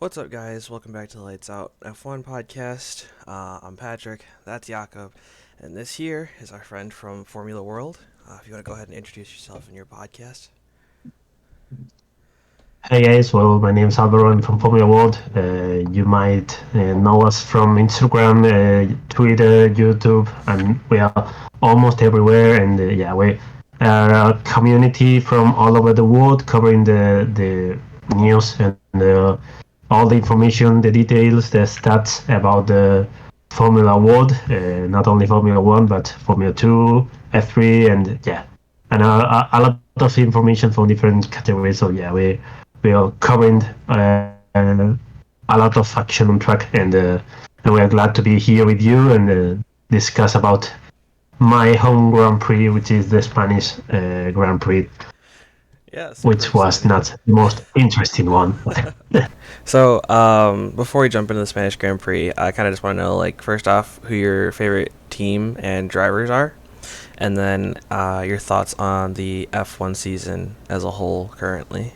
What's up, guys? Welcome back to the Lights Out F1 podcast. I'm Patrick, that's Jakob, and this here is our friend from Formula World. If you want to go ahead and introduce yourself in your podcast. Hey guys, well, my name is Alvaro. I'm from Formula World. You might know us from Instagram, Twitter, YouTube, and we are almost everywhere. And yeah, we are a community from all over the world covering the news and all the information, the details, the stats about the Formula World. Not only Formula One, but Formula Two, F3, and yeah, and a lot of information from different categories. So yeah, we are covering a lot of action on track, and we are glad to be here with you and discuss about my home Grand Prix, which is the Spanish Grand Prix, Yeah, super which was exciting. not the most interesting one. Before we jump into the Spanish Grand Prix, I kind of just want to know, like, first off, who your favorite team and drivers are, and then your thoughts on the F1 season as a whole currently.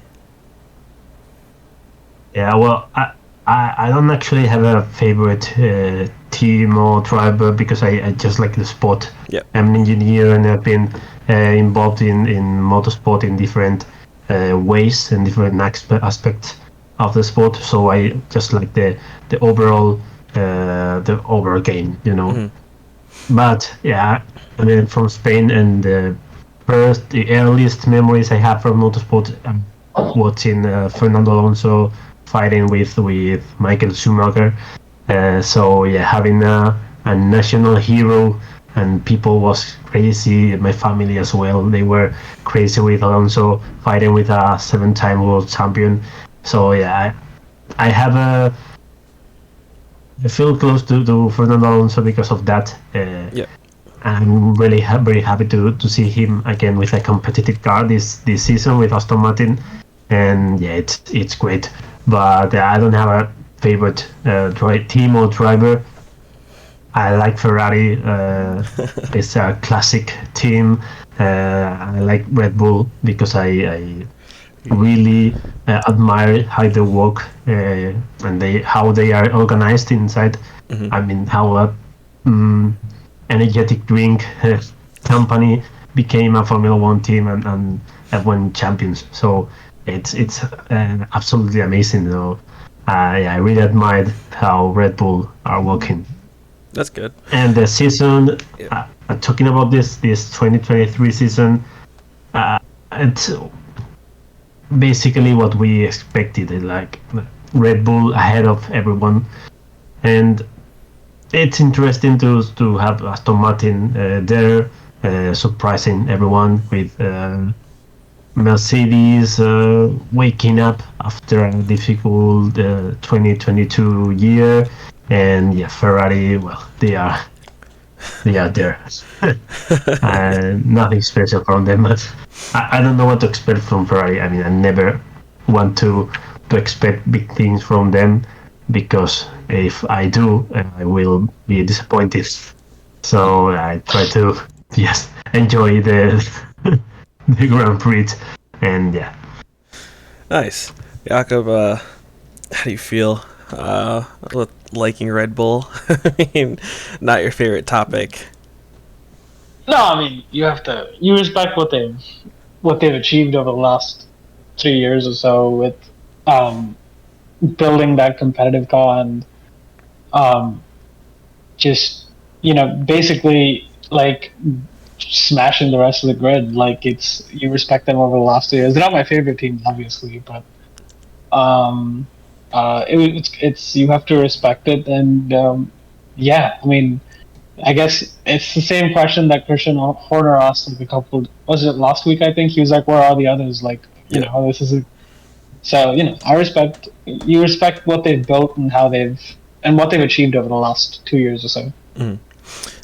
Yeah, well, I don't actually have a favorite team or driver because I just like the sport. Yep. I'm an engineer and I've been involved in motorsport in different ways and different aspects of the sport. So I just like the the overall game, you know. Mm-hmm. But yeah, I mean from Spain, and the earliest memories I have from motorsport, watching Fernando Alonso fighting with Michael Schumacher. So yeah, having a national hero, and people was crazy. My family as well, they were crazy with Alonso fighting with a seven-time world champion. So yeah, I have a I feel close to Fernando Alonso because of that. Yep. I'm really very happy to see him again with a competitive car this season with Aston Martin, and yeah, it's great. But I don't have a favorite team or driver. I like Ferrari. It's a classic team. I like Red Bull because I really admire how they work, and how they are organized inside. Mm-hmm. I mean, how um, energetic drink company became a Formula One team and have won champions. So it's absolutely amazing. Though yeah, I really admired how Red Bull are working. That's good. And the season, Yep. talking about this 2023 season, it's basically what we expected. Like Red Bull ahead of everyone, and it's interesting to have Aston Martin there, surprising everyone with Mercedes waking up after a difficult 2022 year, and yeah, Ferrari. Well, they are there. Nothing special from them, but I don't know what to expect from Ferrari. I mean, I never want to expect big things from them because if I do, I will be disappointed. So I try to just enjoy the Grand Prix, and yeah. Nice. Jakob, how do you feel with liking Red Bull? I mean, not your favorite topic. No, I mean you respect what they've achieved over the last 3 years or so with um, building that competitive car and um, just basically like smashing the rest of the grid. Like you respect them over the last 2 years. They're not my favorite team, obviously, but um, it's you have to respect it. And yeah, I mean, I guess it's the same question that Christian Horner asked like a couple. Was it last week? I think he was like, "Where are the others?" Like, Yep. this is a, so. I respect you respect what they've built and how they've and what they've achieved over the last 2 years or so. Mm.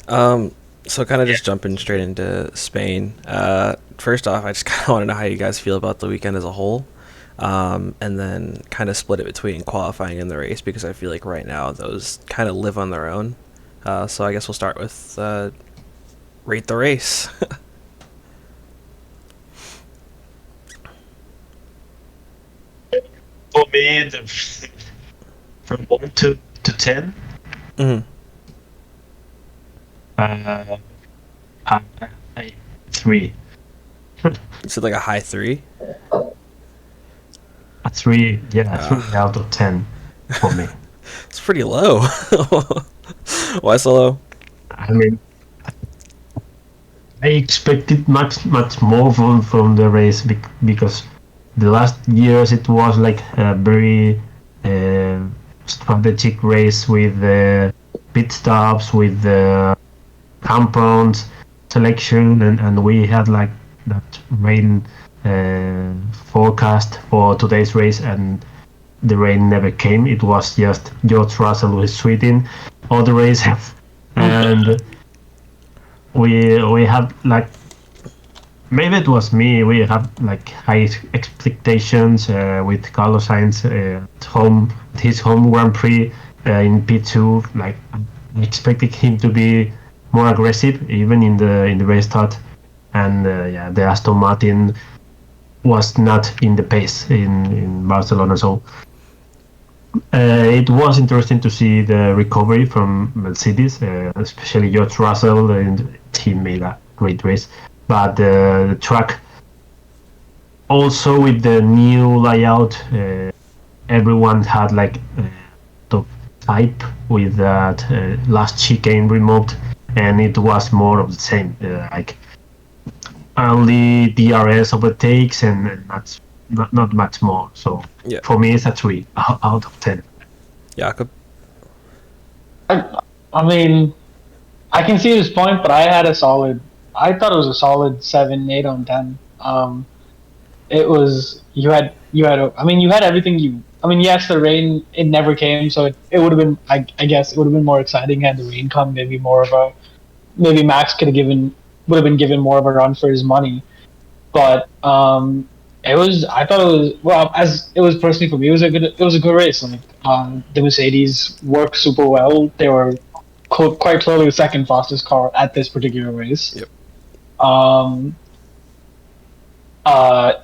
Um, so kind of just jumping straight into Spain. First off, I just kind of want to know how you guys feel about the weekend as a whole, and then kind of split it between qualifying and the race because I feel like right now those kind of live on their own. So I guess we'll start with rate the race. For me, from 1 to 10. Mm-hmm. I 3. Is it like a high 3? A 3, yeah, 3 out of 10 for me. It's pretty low. Why so low? I mean, I expected much more from the race because the last years it was like a very strategic race with pit stops, with compounds selection, and we had like that rain forecast for today's race, and the rain never came. It was just George Russell was sweating all the race, and we had like, maybe it was me. We had like high expectations with Carlos Sainz at home, his home Grand Prix in P2. Like, I expected him to be more aggressive, even in the race start. And yeah, the Aston Martin was not in the pace in Barcelona. So it was interesting to see the recovery from Mercedes, especially George Russell, and he made a great race. But the track, also with the new layout, everyone had like the type with that last chicane removed, and it was more of the same, like only DRS overtakes and not much more. So Yeah. for me, it's a 3 out of 10. Jakob? I mean, I can see his point, but I thought it was a solid 7, 8 on 10. It was you had you had everything. Yes, the rain, it never came, so it would have been, I guess it would have been more exciting had the rain come. Maybe Max would have been given more of a run for his money. But I thought it was, well, as it was personally for me, it was a good race. Like, the Mercedes worked super well. They were quite clearly the second fastest car at this particular race. Yep.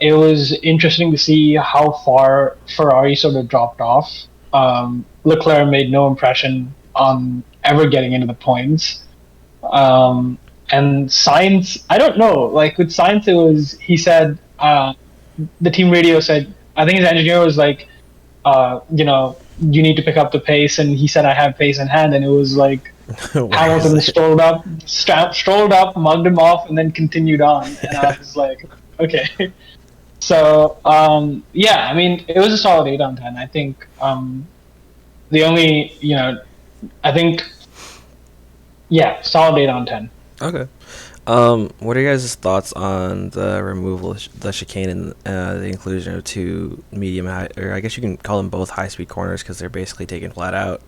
It was interesting to see how far Ferrari sort of dropped off. Leclerc made no impression on ever getting into the points. And Sainz, I don't know. Like with Sainz, he said, the team radio said, I think his engineer was like, you need to pick up the pace, and he said, I have pace in hand, and it was like Hamilton strolled up, mugged him off, and then continued on, and I was like, okay. So yeah, I mean, it was a solid 8 on 10. I think the only, I think, yeah, solid 8 on 10. Okay. What are your guys' thoughts on the removal of the chicane and the inclusion of 2 medium high, or I guess you can call them both high-speed corners because they're basically taken flat out?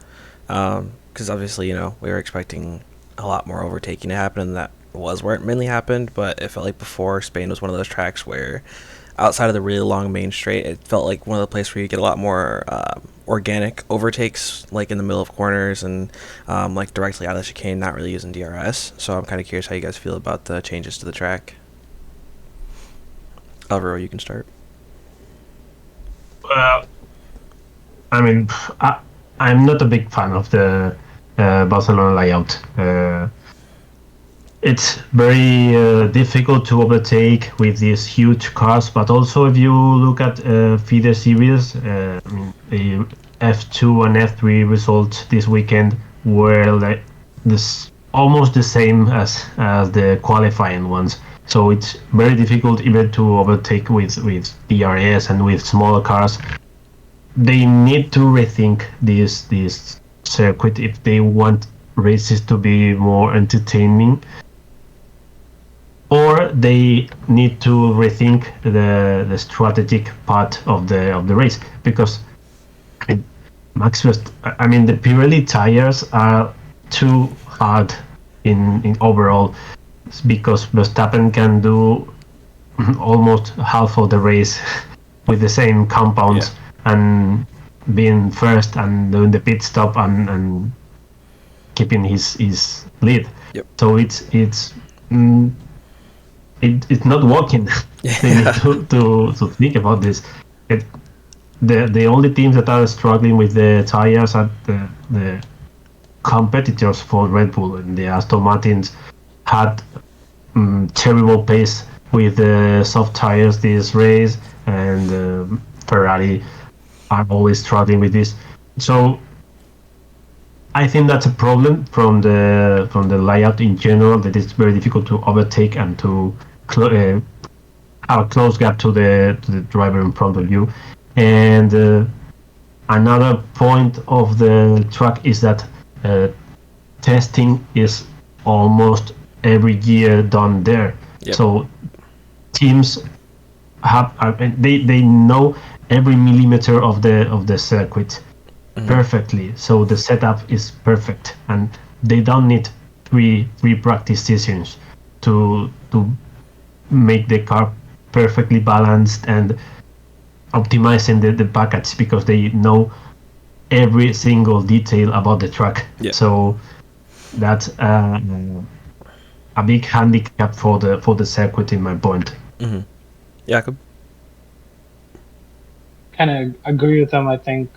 Because obviously, we were expecting a lot more overtaking to happen, and that was where it mainly happened. But it felt like before, Spain was one of those tracks where, outside of the really long main straight, it felt like one of the places where you get a lot more organic overtakes, like in the middle of corners and like directly out of the chicane, not really using DRS. So I'm kind of curious how you guys feel about the changes to the track. Alvaro, you can start. Well, I mean, I'm not a big fan of the Barcelona layout. It's very difficult to overtake with these huge cars, but also if you look at feeder series, the F2 and F3 results this weekend were like this, almost the same as the qualifying ones. So it's very difficult even to overtake with DRS and with smaller cars. They need to rethink this circuit if they want races to be more entertaining, or they need to rethink the strategic part of the race, because the Pirelli tires are too hard in overall, because Verstappen can do almost half of the race with the same compounds, and being first and doing the pit stop and keeping his lead. Yep. So it's not working. They need to think about this. the only teams that are struggling with the tires are the competitors for Red Bull, and the Aston Martins had terrible pace with the soft tires this race, and Ferrari are always struggling with this. So I think that's a problem from the layout in general, that it's very difficult to overtake and to have a close gap to the driver in front of you. And another point of the track is that testing is almost every year done there. Yep. So teams have they know every millimeter of the circuit perfectly. So the setup is perfect, and they don't need three practice sessions to make the car perfectly balanced and optimizing the package, because they know every single detail about the track. Yeah. So that's a big handicap for the circuit, in my point. Mm-hmm. Jakob? Kind of agree with them. I think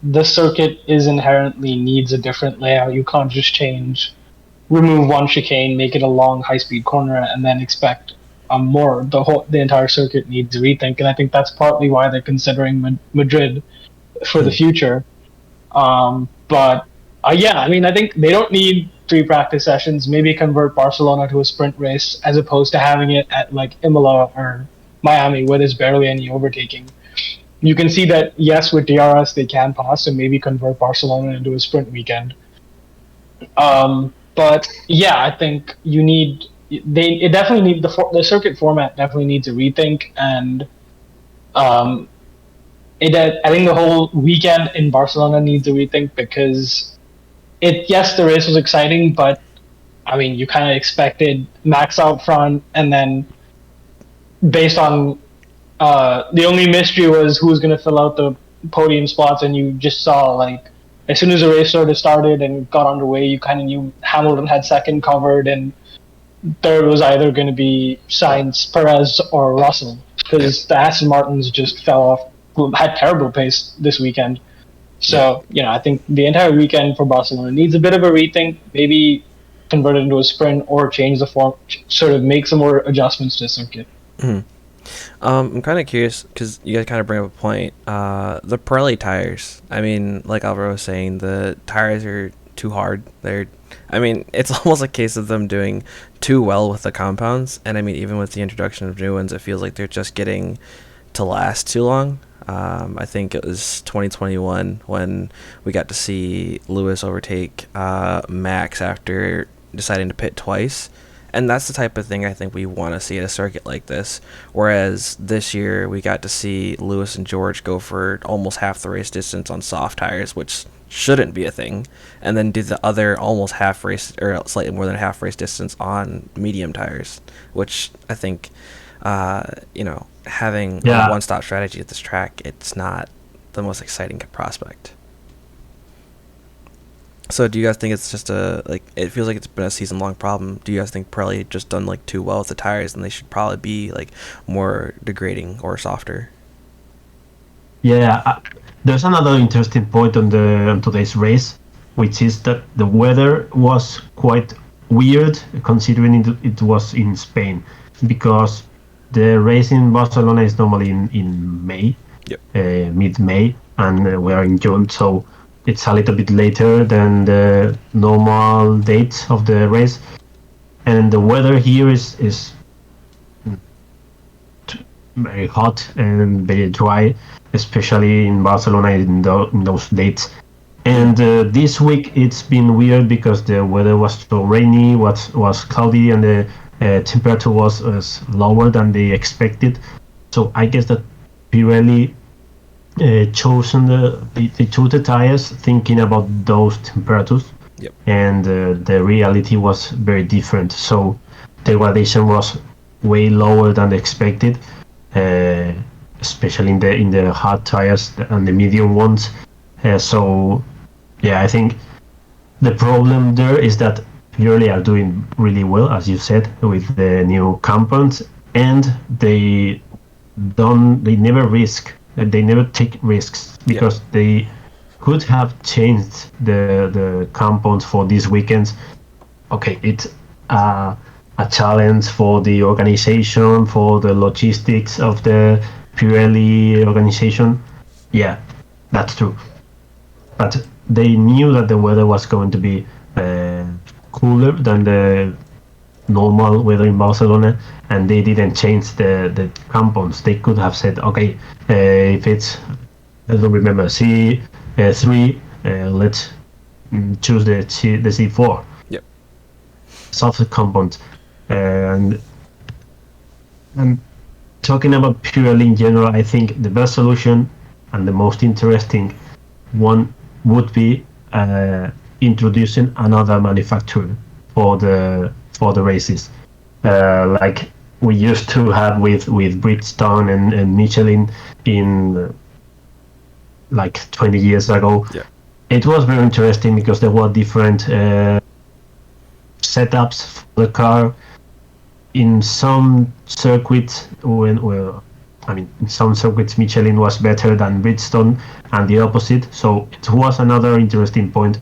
the circuit is inherently needs a different layout. You can't just remove one chicane, make it a long high-speed corner, and then expect more. The entire circuit needs a rethink, and I think that's partly why they're considering Madrid for the future. But yeah, I mean, I think they don't need 3 practice sessions. Maybe convert Barcelona to a sprint race as opposed to having it at like Imola or Miami, where there's barely any overtaking. You can see that, yes, with DRS they can pass, and maybe convert Barcelona into a sprint weekend. But yeah, I think it definitely need the circuit format definitely needs a rethink, and I think the whole weekend in Barcelona needs a rethink, because the race was exciting, but I mean, you kind of expected Max out front, and then based on the only mystery was who was going to fill out the podium spots, and you just saw, like, as soon as the race started and got underway, you kind of knew Hamilton had second covered, and third was either going to be Sainz, Perez, or Russell, because the Aston Martins just fell off, had terrible pace this weekend. So, I think the entire weekend for Barcelona needs a bit of a rethink, maybe convert it into a sprint or change the form, sort of make some more adjustments to the circuit. Mm-hmm. I'm kind of curious, because you guys kind of bring up a point. The Pirelli tires. I mean, like Alvaro was saying, the tires are too hard. It's almost a case of them doing too well with the compounds. And I mean, even with the introduction of new ones, it feels like they're just getting to last too long. I think it was 2021 when we got to see Lewis overtake Max after deciding to pit twice. And that's the type of thing I think we want to see at a circuit like this. Whereas this year we got to see Lewis and George go for almost half the race distance on soft tires, which shouldn't be a thing, and then do the other almost half race, or slightly more than half race distance on medium tires, which I think, having a one-stop strategy at this track, it's not the most exciting prospect. So do you guys think it's just it feels like it's been a season-long problem? Do you guys think Pirelli just done too well with the tires, and they should probably be more degrading or softer? Yeah, there's another interesting point on today's race, which is that the weather was quite weird, considering it was in Spain, because the race in Barcelona is normally in May, mid-May, and we are in June, so it's a little bit later than the normal date of the race, and the weather here is very hot and very dry, especially in Barcelona in those dates. And this week it's been weird because the weather was so rainy, was cloudy, and the temperature was lower than they expected. So I guess that Pirelli they chose the tires thinking about those temperatures, and the reality was very different. So degradation was way lower than expected, especially in the hard tires and the medium ones. So I think the problem there is that Pirelli are doing really well, as you said, with the new compounds, and they never risk they never take risks because they could have changed the compounds for these weekends. Okay, it's a challenge for the organization, for the logistics of the Pirelli organization. Yeah, that's true. But they knew that the weather was going to be cooler than the normal weather in Barcelona, and they didn't change the compounds. They could have said, okay, if it's, I don't remember, C3, let's choose the C4. Yep. Soft compound. And talking about Pirelli in general, I think the best solution and the most interesting one would be introducing another manufacturer for the races, like we used to have with Bridgestone and Michelin in like 20 years ago. Yeah. It was very interesting because there were different setups for the car. In some circuits, in some circuits Michelin was better than Bridgestone, and the opposite. So it was another interesting point.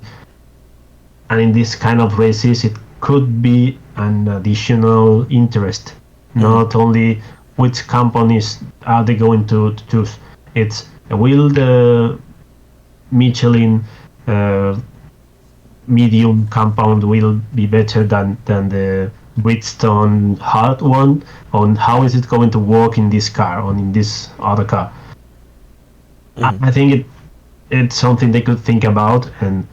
And in this kind of races, it could be an additional interest. Not only which companies are they going to choose. It's will the Michelin medium compound will be better than the Bridgestone hard one, on how is it going to work in this car or in this other car. I think it's something they could think about, and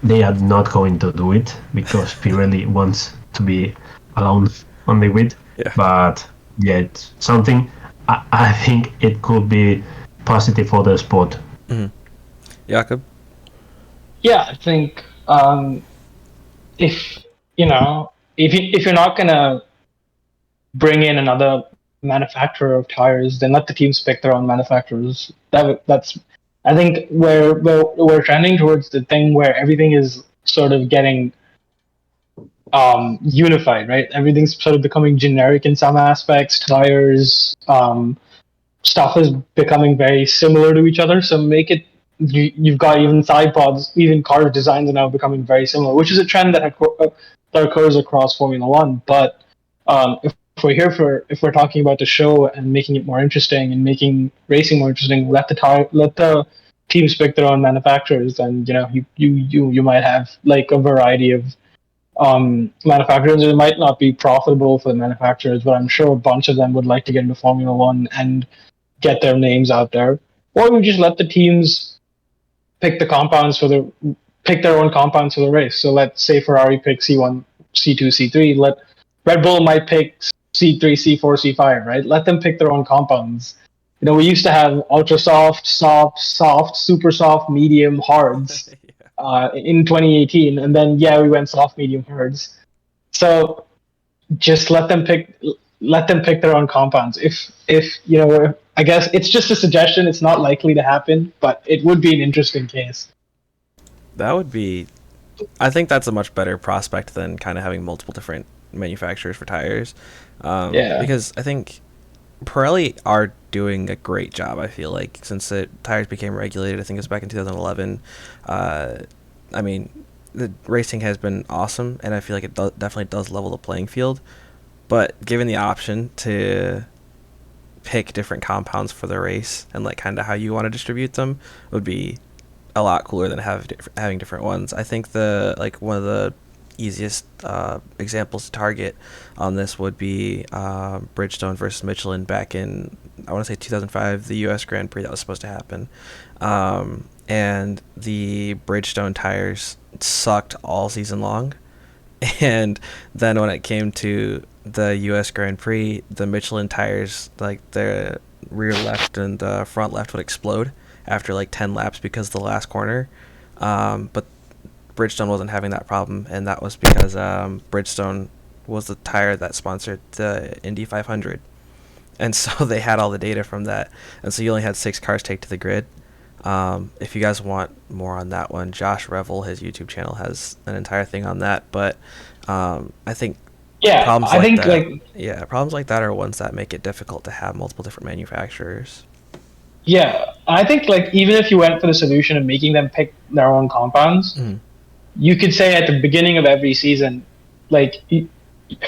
they are not going to do it because Pirelli wants to be alone on the grid. Yeah. But yeah, it's something I think it could be positive for the sport. Jakob? Yeah, I think if if you're not gonna bring in another manufacturer of tires, then let the teams pick their own manufacturers. That's I think we're trending towards the thing where everything is sort of getting unified, right? Everything's sort of becoming generic in some aspects. Tires, stuff is becoming very similar to each other. So make it. You've got even side pods, even car designs are now becoming very similar, which is a trend that occurs across Formula One. But if we're talking about the show and making it more interesting and making racing more interesting, let the teams pick their own manufacturers, and you might have like a variety of manufacturers. It might not be profitable for the manufacturers, but I'm sure a bunch of them would like to get into Formula One and get their names out there. Or we just let the teams pick their own compounds for the race. So let's say Ferrari picks C1, C2, C3. Let Red Bull might pick C3, C4, C5, right? Let them pick their own compounds. We used to have ultra soft, soft, super soft, medium, hards in 2018, and then we went soft, medium, hards. So just let them pick their own compounds. If I guess it's just a suggestion. It's not likely to happen, but it would be an interesting case. That would be. I think that's a much better prospect than kind of having multiple different manufacturers for tires. Because I think Pirelli are doing a great job. I feel like since the tires became regulated, I think it was back in 2011. I mean, the racing has been awesome, and I feel like it definitely does level the playing field. But given the option to pick different compounds for the race and like kind of how you want to distribute them would be a lot cooler than having different ones. I think one of the easiest examples to target on this would be Bridgestone versus Michelin back in, I want to say 2005, the US Grand Prix that was supposed to happen. And the Bridgestone tires sucked all season long. And then when it came to the US Grand Prix, the Michelin tires, like the rear left and the front left would explode after like 10 laps because of the last corner. But Bridgestone wasn't having that problem, and that was because Bridgestone was the tire that sponsored the Indy 500. And so they had all the data from that. And so you only had 6 cars take to the grid. If you guys want more on that one, Josh Revell, his YouTube channel, has an entire thing on that. But I think problems like that are ones that make it difficult to have multiple different manufacturers. Yeah, I think like even if you went for the solution of making them pick their own compounds, Mm. you could say at the beginning of every season, like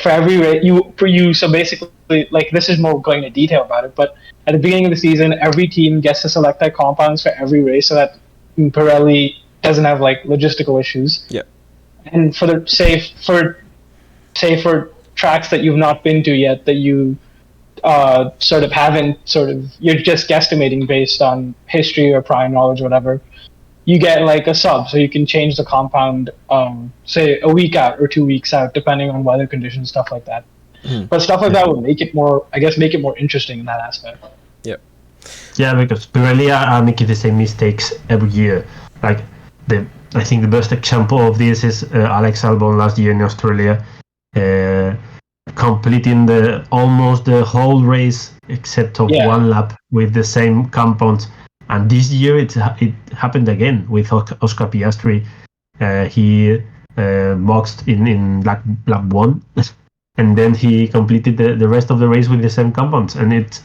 for every so basically like this is more going into detail about it, but at the beginning of the season, every team gets to select their compounds for every race so that Pirelli doesn't have like logistical issues. Yep. And for the for tracks that you've not been to yet that you sort of haven't you're just guesstimating based on history or prior knowledge or whatever, you get like a sub, so you can change the compound, say a week out or 2 weeks out, depending on weather conditions, stuff like that. Mm. But stuff like Yeah. that would make it more, I guess, make it more interesting in that aspect. Yep. Yeah, because Pirelli are making the same mistakes every year. Like I think the best example of this is Alex Albon last year in Australia, uh, completing almost the whole race except of Yeah. one lap with the same compounds. And this year it happened again with Oscar Piastri. He boxed in lap one, and then he completed the rest of the race with the same compounds, and it's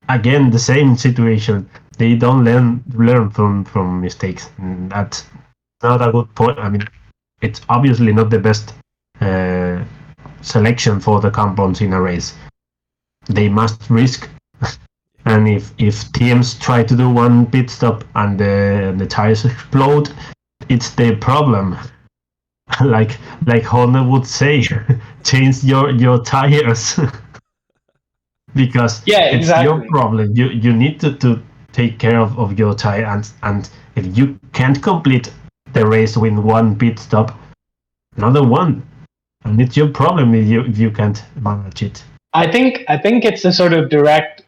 again the same situation. They don't learn from mistakes. And that's not a good point. I mean, it's obviously not the best selection for the compounds in a race. They must risk. And if teams try to do one pit stop and the tires explode, it's their problem. like Horner would say, change your tires. Because Yeah, it's your exactly. problem. You need to take care of your tire, and if you can't complete the race with one pit stop, another one, and it's your problem if you can't manage it. I think it's the sort of direct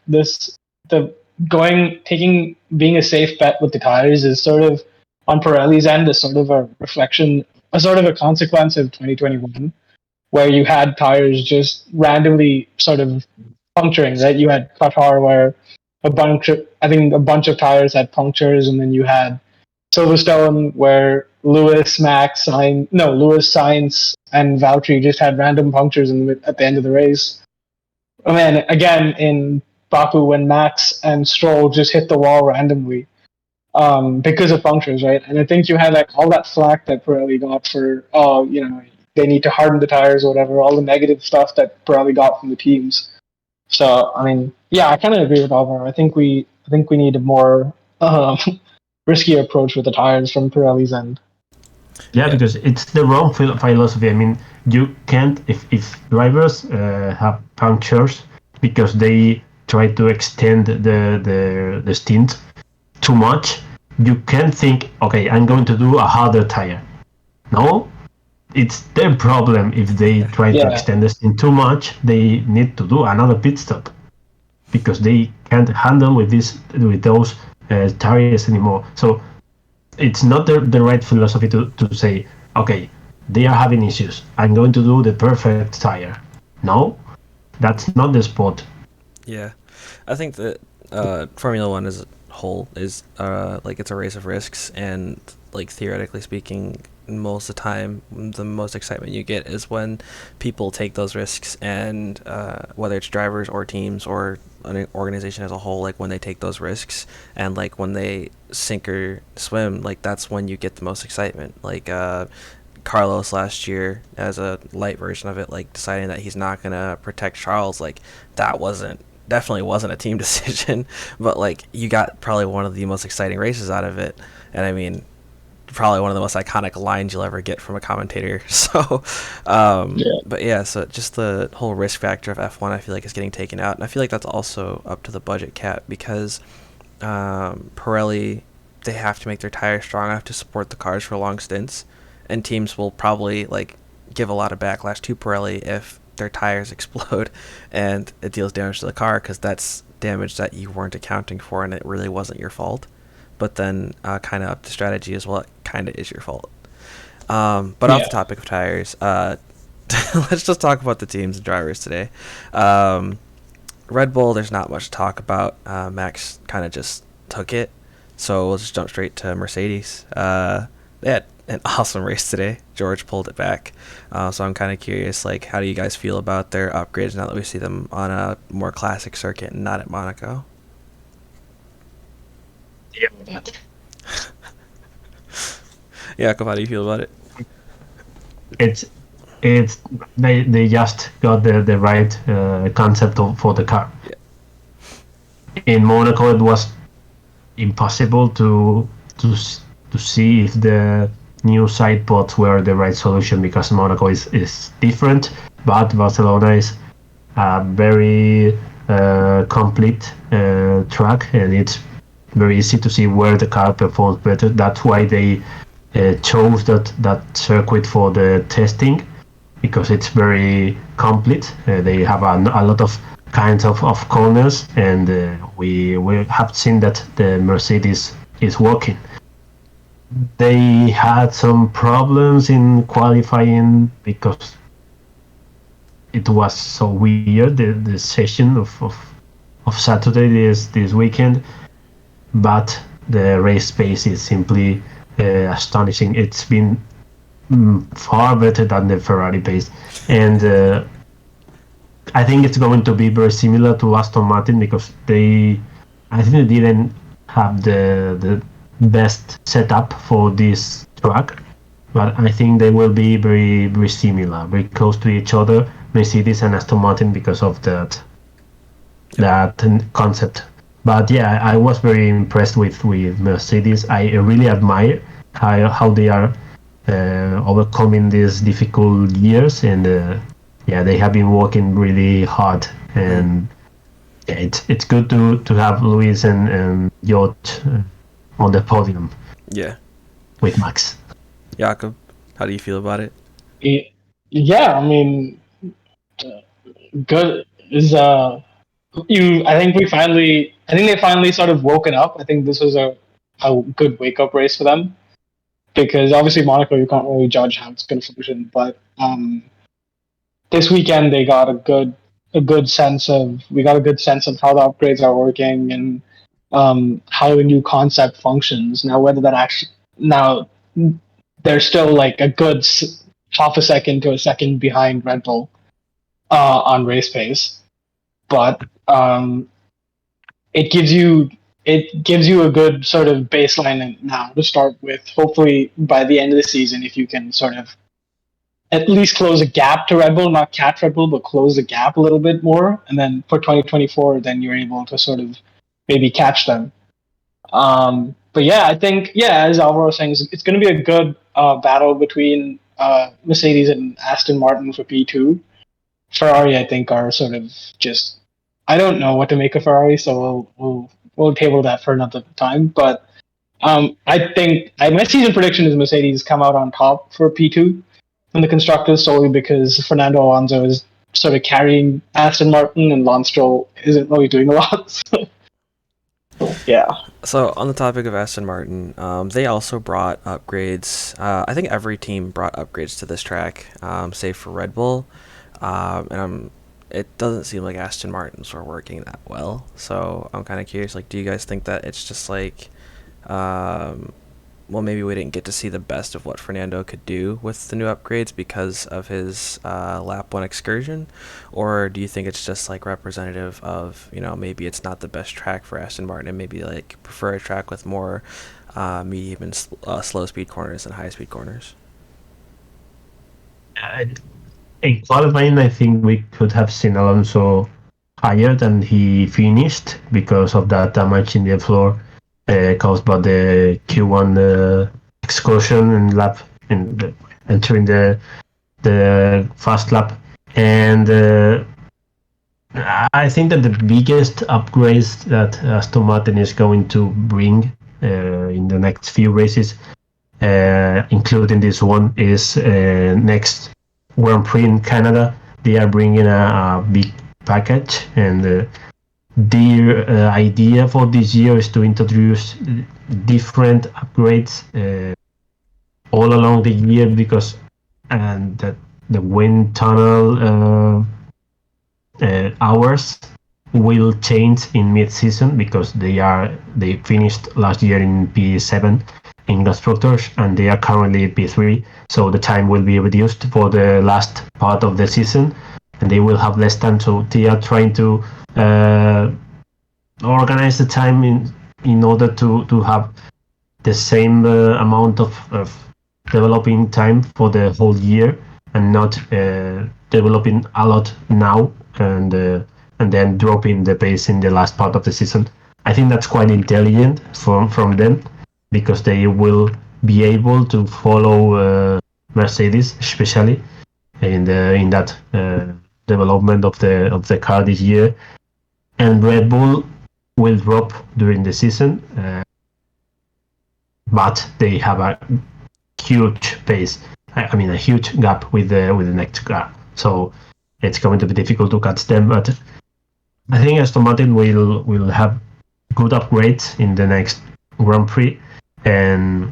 the going taking being a safe bet with the tires is sort of on Pirelli's end is sort of a reflection, a sort of a consequence of 2021, where you had tires just randomly sort of puncturing, right? You had Qatar where I think a bunch of tires had punctures, and then you had Silverstone where Lewis, Sainz, and Valtteri just had random punctures at the end of the race. And then again in Baku when Max and Stroll just hit the wall randomly because of punctures, right? And I think you had like all that flack that Pirelli got for, they need to harden the tires or whatever, all the negative stuff that Pirelli got from the teams. So I mean, yeah, I kind of agree with Alvaro. I think we need a more risky approach with the tires from Pirelli's end. Yeah, Yeah. because it's the wrong philosophy. I mean, you can't if drivers have punctures because they try to extend the stint too much. You can't think, okay, I'm going to do a harder tire. No, it's their problem. If they try to Yeah, extend the stint too much, they need to do another pit stop because they can't handle with those tires anymore. So it's not the right philosophy to say, okay, they are having issues. I'm going to do the perfect tire. No, that's not the sport. Yeah, I think that Formula One as a whole is like it's a race of risks, and like theoretically speaking, most of the time, the most excitement you get is when people take those risks, and whether it's drivers or teams or an organization as a whole, like when they take those risks and like when they sink or swim, like that's when you get the most excitement. Like Carlos last year as a light version of it, like deciding that he's not gonna protect Charles, like that definitely wasn't a team decision, but like you got probably one of the most exciting races out of it, and I mean probably one of the most iconic lines you'll ever get from a commentator. So, yeah, but yeah, so just the whole risk factor of F1, I feel like is getting taken out, and I feel like that's also up to the budget cap because Pirelli, they have to make their tires strong enough to support the cars for long stints, and teams will probably like give a lot of backlash to Pirelli if their tires explode and it deals damage to the car because that's damage that you weren't accounting for and it really wasn't your fault. But then kind of up to strategy as well, it kind of is your fault. But off yeah. the topic of tires, let's just talk about the teams and drivers today. Red Bull, there's not much to talk about. Max kind of just took it. So we'll just jump straight to Mercedes. They had an awesome race today. George pulled it back. So I'm kind of curious, like, how do you guys feel about their upgrades now that we see them on a more classic circuit and not at Monaco? Yeah. Yeah, how do you feel about it? It's it's they just got the right concept for the car. Yeah. In Monaco, it was impossible to see if the new side pods were the right solution because Monaco is different, but Barcelona is a very complete track, and it's very easy to see where the car performs better. That's why they chose that circuit for the testing because it's very complete. They have a lot of kinds of corners, and we have seen that the Mercedes is working. They had some problems in qualifying because it was so weird the session of Saturday this weekend, but the race pace is simply astonishing. It's been far better than the Ferrari pace, and I think it's going to be very similar to Aston Martin because I think they didn't have the best setup for this track, but I think they will be very similar, very close to each other, Mercedes and Aston Martin because of that concept. But yeah, I was very impressed with Mercedes. I really admire how they are overcoming these difficult years, and yeah, they have been working really hard, and yeah, it's good to have Luis and George on the podium Yeah. with Max. Jakob, how do you feel about it? Yeah, I mean, good is I think they finally sort of woken up. I think this was a good wake up race for them because obviously Monaco you can't really judge how it's going to function, but this weekend they got a good sense of how the upgrades are working and how the new concept functions. Now whether that actually now they're still like a good half a second to a second behind Red Bull on race pace, but it gives you a good sort of baseline now to start with. Hopefully, by the end of the season, if you can sort of at least close a gap to Red Bull, not catch Red Bull, but close the gap a little bit more, and then for 2024, then you're able to sort of maybe catch them. But yeah, I think as Alvaro was saying, it's going to be a good battle between Mercedes and Aston Martin for P2. Ferrari, I think, are sort of just. I don't know what to make of Ferrari, so we'll table that for another time. But I think my season prediction is Mercedes come out on top for P2 in the constructors solely because Fernando Alonso is sort of carrying Aston Martin and Lance Stroll isn't really doing a lot. So, yeah. So on the topic of Aston Martin, they also brought upgrades. I think every team brought upgrades to this track, save for Red Bull. It doesn't seem like Aston Martins were working that well. So I'm kind of curious. Like, do you guys think that it's just like, well, maybe we didn't get to see the best of what Fernando could do with the new upgrades because of his lap one excursion, or do you think it's just like representative of maybe it's not the best track for Aston Martin and maybe like prefer a track with more medium and slow speed corners and high speed corners? In qualifying, I think we could have seen Alonso higher than he finished because of that damage in the floor caused by the Q1 excursion and lap entering the fast lap. And I think that the biggest upgrades that Aston Martin is going to bring in the next few races, including this one, is next Grand Prix in Canada. They are bringing a big package, and their idea for this year is to introduce different upgrades all along the year because that the wind tunnel hours will change in mid-season because they finished last year in P7 in constructors and they are currently P3, so the time will be reduced for the last part of the season and they will have less time, so they are trying to organize the time in order to have the same amount of developing time for the whole year and not developing a lot now and then dropping the pace in the last part of the season. I think that's quite intelligent from them because they will be able to follow Mercedes, especially in that development of the car this year, and Red Bull will drop during the season, but they have a huge pace. I mean, a huge gap with the next car. So it's going to be difficult to catch them. But I think Aston Martin will have good upgrades in the next Grand Prix, and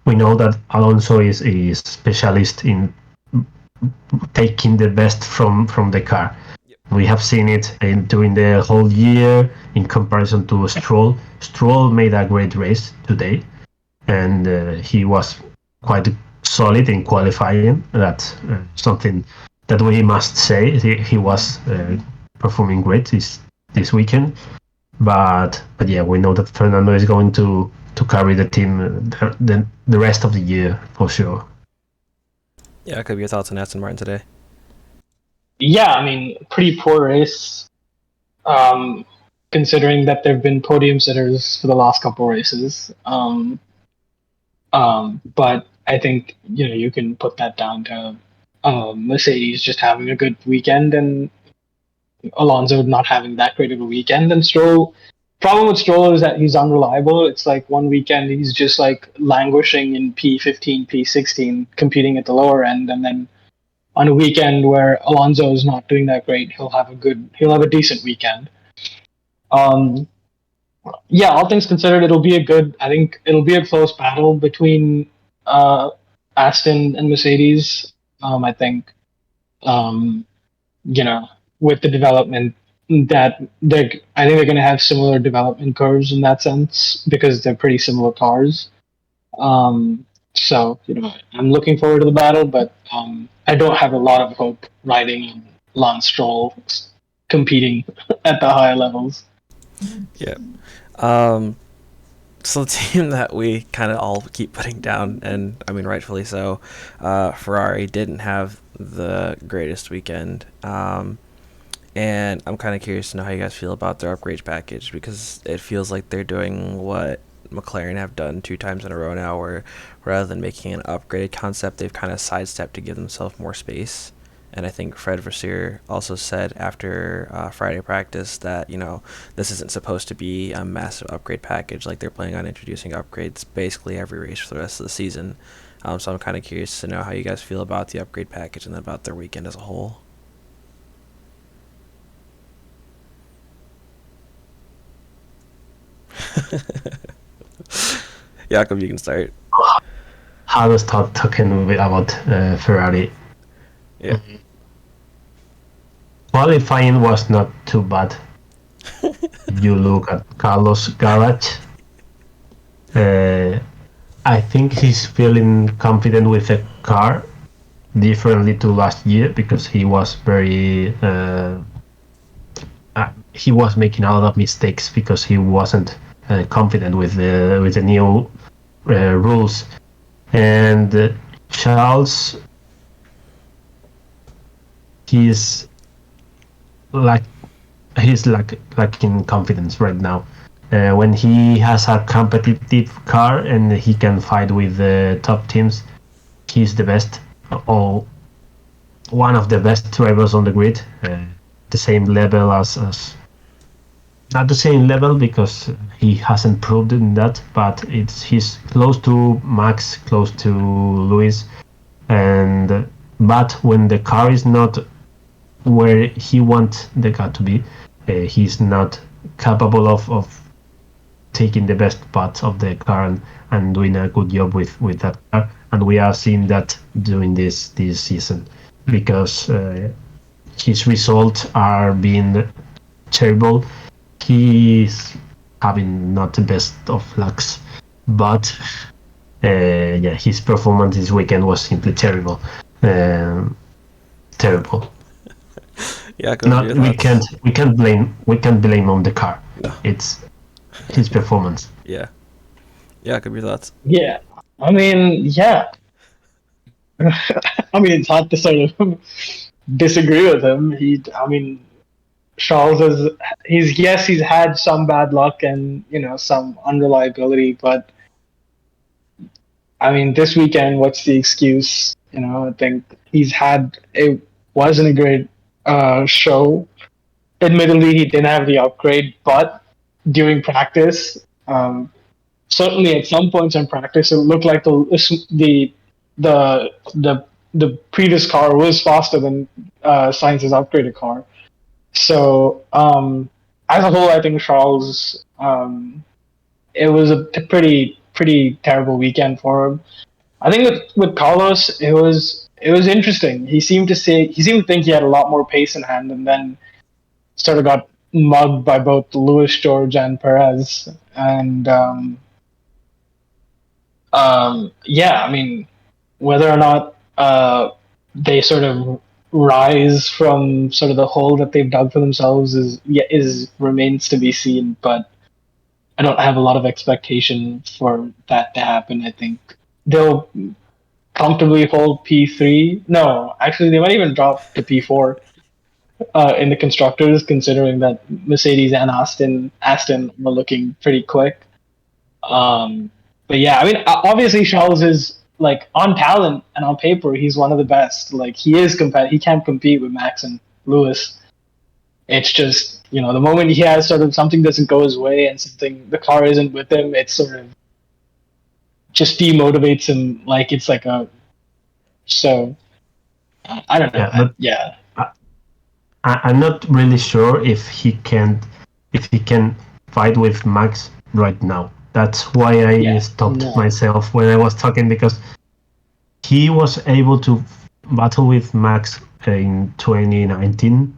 we know that Alonso is a specialist in taking the best from the car. We have seen it during the whole year in comparison to Stroll. Stroll made a great race today, and he was quite solid in qualifying. That's something that we must say. He was performing great this weekend. But yeah, we know that Fernando is going to carry the team the rest of the year for sure. Yeah, could be your thoughts on Aston Martin today. Yeah, I mean, pretty poor race, considering that they've been podium sitters for the last couple races. But I think you can put that down to Mercedes just having a good weekend and Alonso not having that great of a weekend. And Stroll, problem with Stroll is that he's unreliable. It's like one weekend he's just like languishing in P15, P16, competing at the lower end, and then on a weekend where Alonso is not doing that great, he'll have a decent weekend. Yeah, all things considered, I think it'll be a close battle between Aston and Mercedes. I think, with the development that I think they're going to have similar development curves in that sense because they're pretty similar cars. So, I'm looking forward to the battle, but I don't have a lot of hope riding on Lance Stroll competing at the high levels. Yeah. So the team that we kind of all keep putting down, and I mean rightfully so, Ferrari didn't have the greatest weekend. And I'm kind of curious to know how you guys feel about their upgrade package, because it feels like they're doing what McLaren have done 2 times in a row now, where rather than making an upgraded concept, they've kind of sidestepped to give themselves more space. And I think Fred Vasseur also said after Friday practice that, this isn't supposed to be a massive upgrade package. Like, they're planning on introducing upgrades basically every race for the rest of the season. So I'm kind of curious to know how you guys feel about the upgrade package and then about their weekend as a whole. Jakob, you can start. How to start talking about Ferrari. Yeah. Qualifying was not too bad. If you look at Carlos' garage, I think he's feeling confident with the car differently to last year because he was very he was making a lot of mistakes because he wasn't confident with the new rules. And Charles, he's lacking confidence right now. When he has a competitive car and he can fight with the top teams, he's the best, or one of the best drivers on the grid. The same level as not the same level because he hasn't proved in that, but he's close to Max, close to Lewis, but when the car is not where he wants the car to be, he's not capable of taking the best parts of the car and doing a good job with that car. And we are seeing that during this season because his results are being terrible. He's having not the best of lucks, but his performance this weekend was simply terrible. Terrible. Yeah, we can't blame on the car. No. It's his performance. Yeah. Yeah, could be thoughts. Yeah, I mean, yeah. I mean, it's hard to sort of disagree with him. I mean, Charles is he's yes, he's had some bad luck and some unreliability, but I mean, this weekend, what's the excuse? I think it wasn't a great show. Admittedly, he didn't have the upgrade, but during practice, um, certainly at some points in practice, it looked like the the the previous car was faster than Sainz's upgraded car. So as a whole, I think Charles it was a pretty terrible weekend for him. I think with Carlos, it was interesting. He seemed to think he had a lot more pace in hand, and then sort of got mugged by both Lewis, George, and Perez. And yeah, I mean, whether or not they sort of rise from sort of the hole that they've dug for themselves is remains to be seen. But I don't have a lot of expectation for that to happen. I think they'll comfortably hold P3. No, actually, they might even drop to P4 in the constructors, considering that Mercedes and Aston are looking pretty quick. Um, but yeah, I mean, obviously Charles is like on talent and on paper, he's one of the best. Like he can't compete with Max and Lewis. It's just the moment he has sort of something doesn't go his way and the car isn't with him, it sort of just demotivates him. Like it's like a so I don't know. Yeah, but Yeah, I'm not really sure if he can fight with Max right now. That's why I yeah, stopped no, myself when I was talking, because he was able to battle with Max in 2019,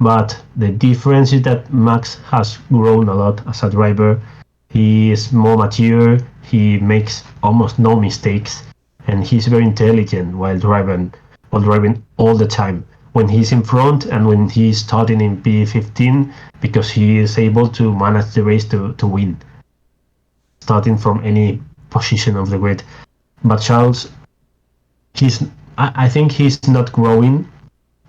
but the difference is that Max has grown a lot as a driver. He is more mature, he makes almost no mistakes, and he's very intelligent while driving all the time. When he's in front and when he's starting in P15, because he is able to manage the race to win, starting from any position of the grid. But Charles, I think he's not growing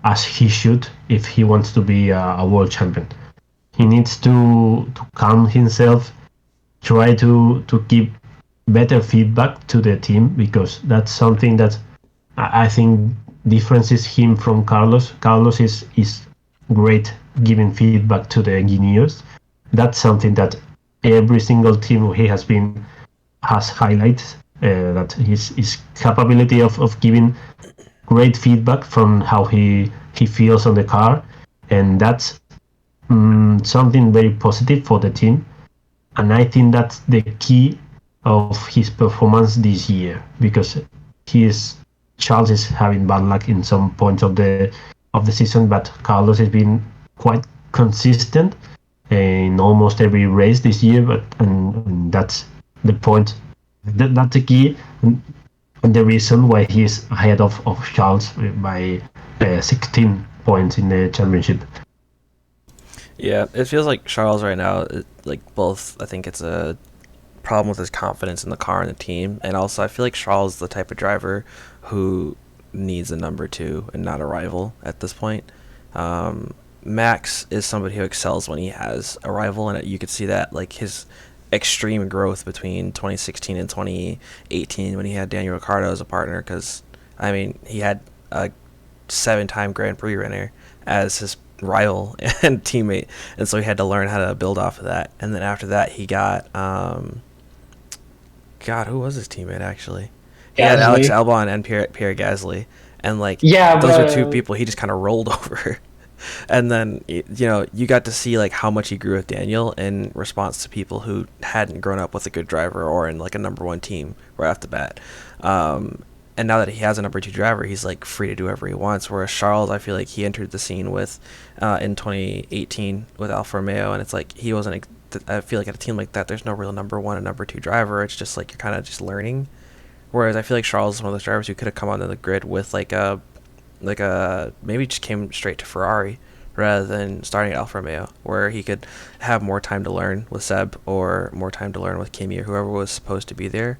as he should if he wants to be a world champion. He needs to calm himself, try to give better feedback to the team, because that's something that I think differences him from Carlos. Carlos is great giving feedback to the engineers. That's something that every single team he has highlighted, that his capability of giving great feedback from how he feels on the car, and that's something very positive for the team. And I think that's the key of his performance this year, because he is Charles is having bad luck in some points of the season, but Carlos has been quite consistent in almost every race this year. But and that's the point. That's the key, and the reason why he's ahead of Charles by 16 points in the championship. Yeah, it feels like Charles right now, like both, I think it's a problem with his confidence in the car and the team, and also I feel like Charles is the type of driver who needs a number two and not a rival at this point. Max is somebody who excels when he has a rival, and you could see that like his extreme growth between 2016 and 2018 when he had Daniel Ricciardo as a partner, because I mean he had a 7-time Grand Prix winner as his rival and teammate, and so he had to learn how to build off of that. And then after that he got God, who was his teammate actually? He had Alex Gasly. Albon and Pierre Gasly, and like Yeah, those are but two people he just kind of rolled over. And then you got to see like how much he grew with Daniel in response to people who hadn't grown up with a good driver or in like a number one team right off the bat. And now that he has a number two driver, he's like free to do whatever he wants. Whereas Charles, I feel like he entered the scene with in 2018 with Alfa Romeo, and it's like he wasn't. I feel like at a team like that, there's no real number one and number two driver. It's just like you're kind of just learning. Whereas I feel like Charles is one of those drivers who could have come onto the grid with like a maybe just came straight to Ferrari rather than starting at Alfa Romeo, where he could have more time to learn with Seb or more time to learn with Kimi or whoever was supposed to be there.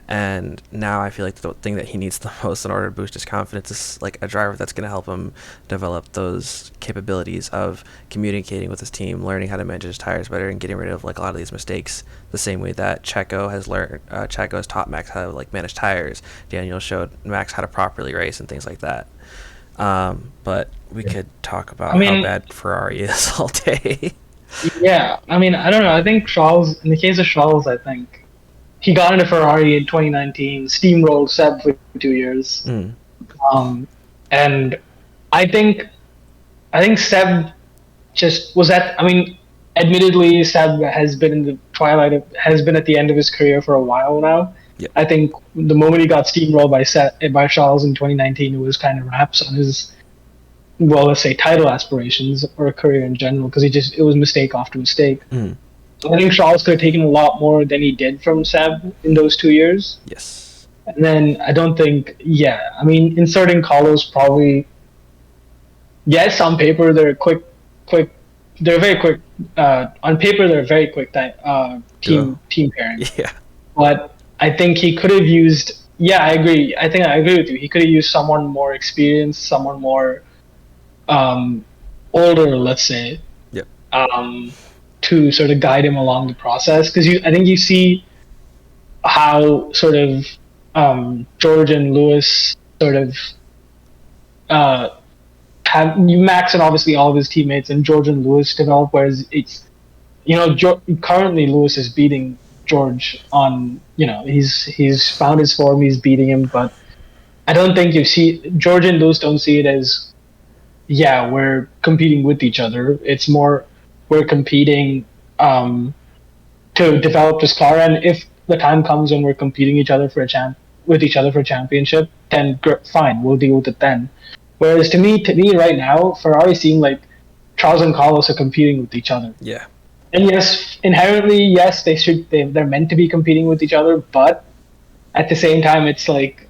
And now I feel like the thing that he needs the most in order to boost his confidence is like a driver that's going to help him develop those capabilities of communicating with his team, learning how to manage his tires better, and getting rid of like a lot of these mistakes. The same way that Checo has taught Max how to like manage tires. Daniel showed Max how to properly race and things like that. But we could talk about how bad Ferrari is all day. Yeah, I mean, I don't know. I think Charles, in the case of Charles, I think he got into Ferrari in 2019, steamrolled Seb for 2 years. And I think Seb just was at. I mean, admittedly, Seb has been in the has been at the end of his career for a while now. Yep. I think the moment he got steamrolled by Charles in 2019, it was kind of wraps on his, well, let's say title aspirations or a career in general, because it was mistake after mistake. I think Charles could have taken a lot more than he did from Seb in those 2 years. Yes. And then I don't think, I mean, inserting Carlos probably, yes, on paper they're they're very quick. On paper they're very quick team pairing. Yeah. But I think he could have used. Yeah, I agree. I agree with you. He could have used someone more experienced, someone more older, let's say. Yep. To sort of guide him along the process, because I think you see how sort of George and Lewis sort of have Max and obviously all of his teammates and George and Lewis develop, whereas it's currently Lewis is beating George on he's found his form, he's beating him, but I don't think George and Lewis don't see it as we're competing with each other. It's more we're competing to develop this car, and if the time comes when we're competing with each other for a championship, then fine, we'll deal with it then. Whereas to me right now, Ferrari seem like Charles and Carlos are competing with each other. Yeah. And yes, inherently, yes, they're meant to be competing with each other, but at the same time, it's like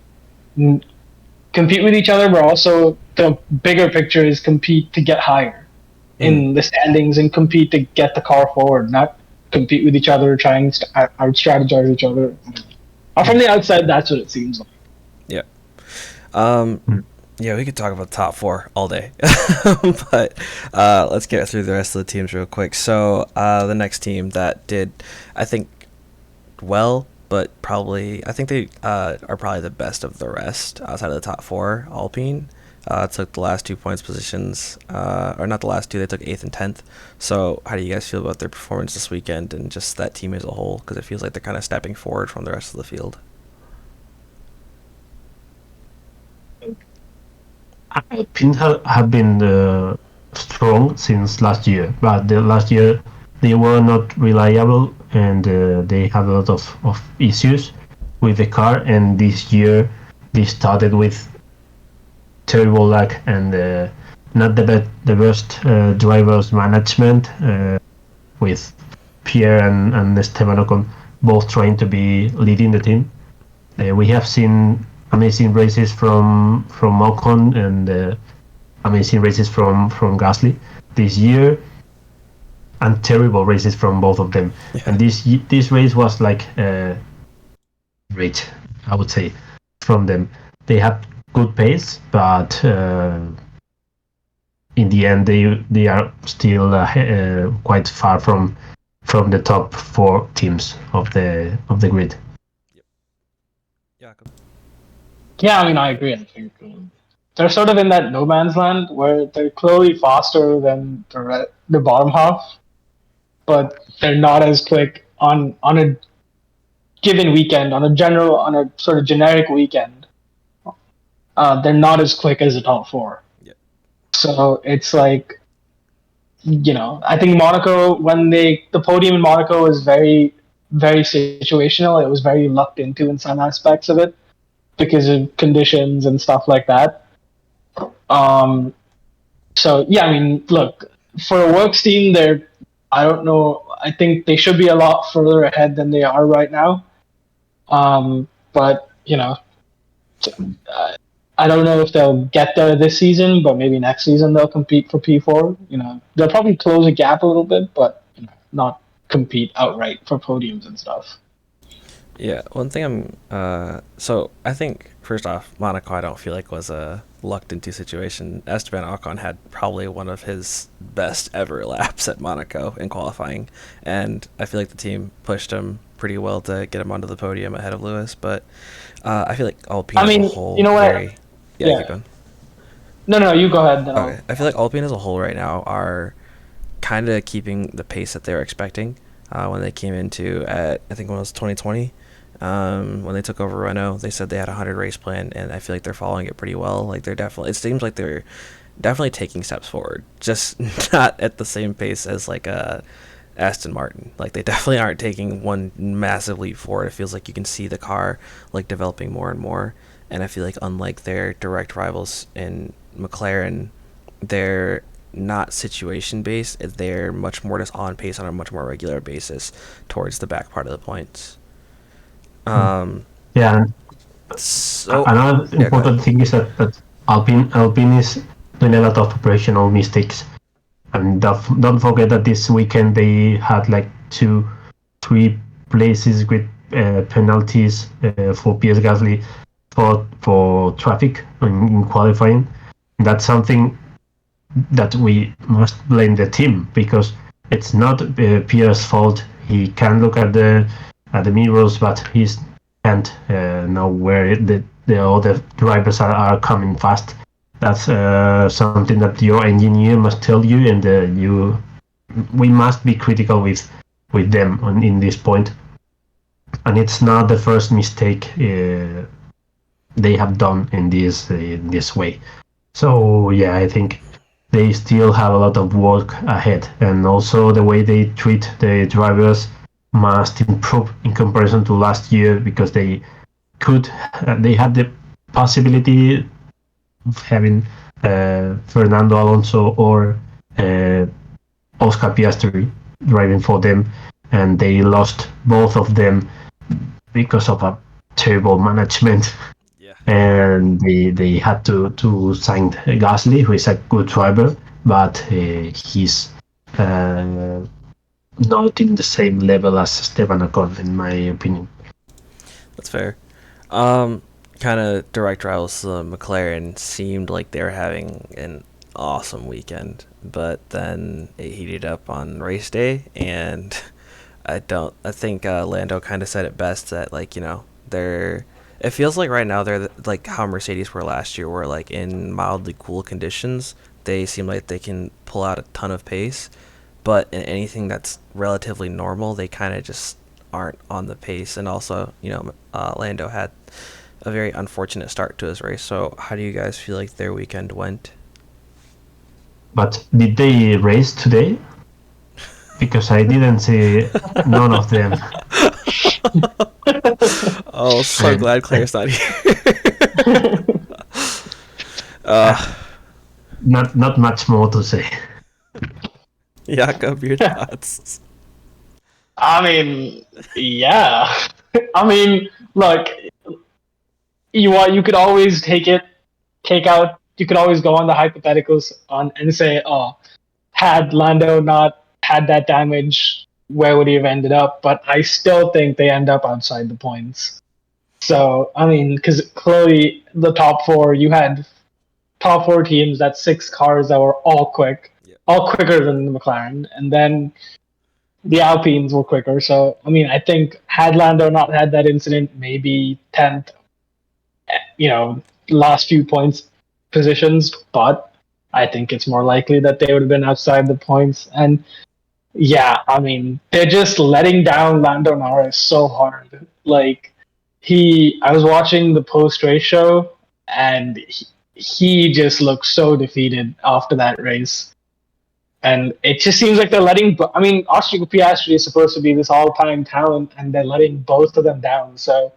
compete with each other, but also the bigger picture is compete to get higher in the standings and compete to get the car forward, not compete with each other, trying to out-strategize each other. From the outside, that's what it seems like. Yeah. Yeah, we could talk about the top four all day, but let's get through the rest of the teams real quick. So the next team that did, I think, well, but I think they are probably the best of the rest outside of the top four. Alpine took the last 2 points positions, or not the last two, they took 8th and 10th. So how do you guys feel about their performance this weekend and just that team as a whole? Because it feels like they're kind of stepping forward from the rest of the field. Alpine have been strong since last year, but the last year they were not reliable, and they had a lot of issues with the car, and this year they started with terrible luck and not the best drivers management, with Pierre and Esteban Ocon both trying to be leading the team. We have seen amazing races from Ocon and amazing races from Gasly this year, and terrible races from both of them. Yeah. And this race was like great, I would say, from them. They had good pace, but in the end they are still quite far from the top four teams of the grid. Yeah, I mean, I agree. I think they're sort of in that no man's land where they're clearly faster than the bottom half, but they're not as quick on a given weekend, on a sort of generic weekend. They're not as quick as the top four. Yep. So it's like, I think Monaco, the podium in Monaco was very, very situational. It was very lucked into in some aspects of it, because of conditions and stuff like that. So yeah, I mean, look, for a works team, I don't know. I think they should be a lot further ahead than they are right now. But I don't know if they'll get there this season, but maybe next season they'll compete for P4. They'll probably close a gap a little bit, but not compete outright for podiums and stuff. Yeah, one thing so I think first off, Monaco I don't feel like was a lucked into situation. Esteban Ocon had probably one of his best ever laps at Monaco in qualifying, and I feel like the team pushed him pretty well to get him onto the podium ahead of Lewis. But I feel like Alpine as a whole, you know what? keep going. No, you go ahead. Then Okay, I feel like Alpine as a whole right now are kind of keeping the pace that they were expecting when they came into at I think when it was 2020. When they took over Renault, they said they had a 100 race plan, and I feel like they're following it pretty well. Like it seems like they're definitely taking steps forward, just not at the same pace as like Aston Martin. Like they definitely aren't taking one massive leap forward. It feels like you can see the car like developing more and more, and I feel like unlike their direct rivals in McLaren, they're not situation based. They're much more just on pace on a much more regular basis towards the back part of the points. Yeah. So another important thing is that Alpine is doing a lot of operational mistakes, and don't forget that this weekend they had like 3 places with penalties for Pierre Gasly for traffic in qualifying. That's something that we must blame the team, because it's not Pierre's fault. He can look at the mirrors, but he can't know where the other drivers are coming fast. That's something that your engineer must tell you, and we must be critical with them in this point. And it's not the first mistake they have done in this way. So yeah, I think they still have a lot of work ahead, and also the way they treat the drivers must improve in comparison to last year, because they had the possibility of having Fernando Alonso or Oscar Piastri driving for them, and they lost both of them because of a terrible management. Yeah. And they had to sign Gasly, who is a good driver, but he's not in the same level as Esteban Ocon, in my opinion. That's fair. Kind of direct rivals, McLaren seemed like they were having an awesome weekend, but then it heated up on race day, and I think Lando kind of said it best that it feels like right now they're like how Mercedes were last year, where like in mildly cool conditions they seem like they can pull out a ton of pace, but in anything that's relatively normal they kind of just aren't on the pace. And also Lando had a very unfortunate start to his race. So how do you guys feel like their weekend went? But did they race today? Because I didn't see none of them. Oh, so glad Claire's not here. Not much more to say. Jakob, your thoughts? I mean, yeah. I mean, look, you could always you could always go on the hypotheticals and say, oh, had Lando not had that damage, where would he have ended up? But I still think they end up outside the points. So, I mean, because clearly the top 4, you had top 4 teams, that's 6 cars that were all quicker than the McLaren, and then the Alpines were quicker. So, I mean, I think had Lando not had that incident, maybe 10th, last few points positions, but I think it's more likely that they would have been outside the points. And yeah, I mean, they're just letting down Lando Norris so hard. Like, I was watching the post-race show, and he just looked so defeated after that race. And it just seems like they're Oscar Piastri is supposed to be this all-time talent, and they're letting both of them down. So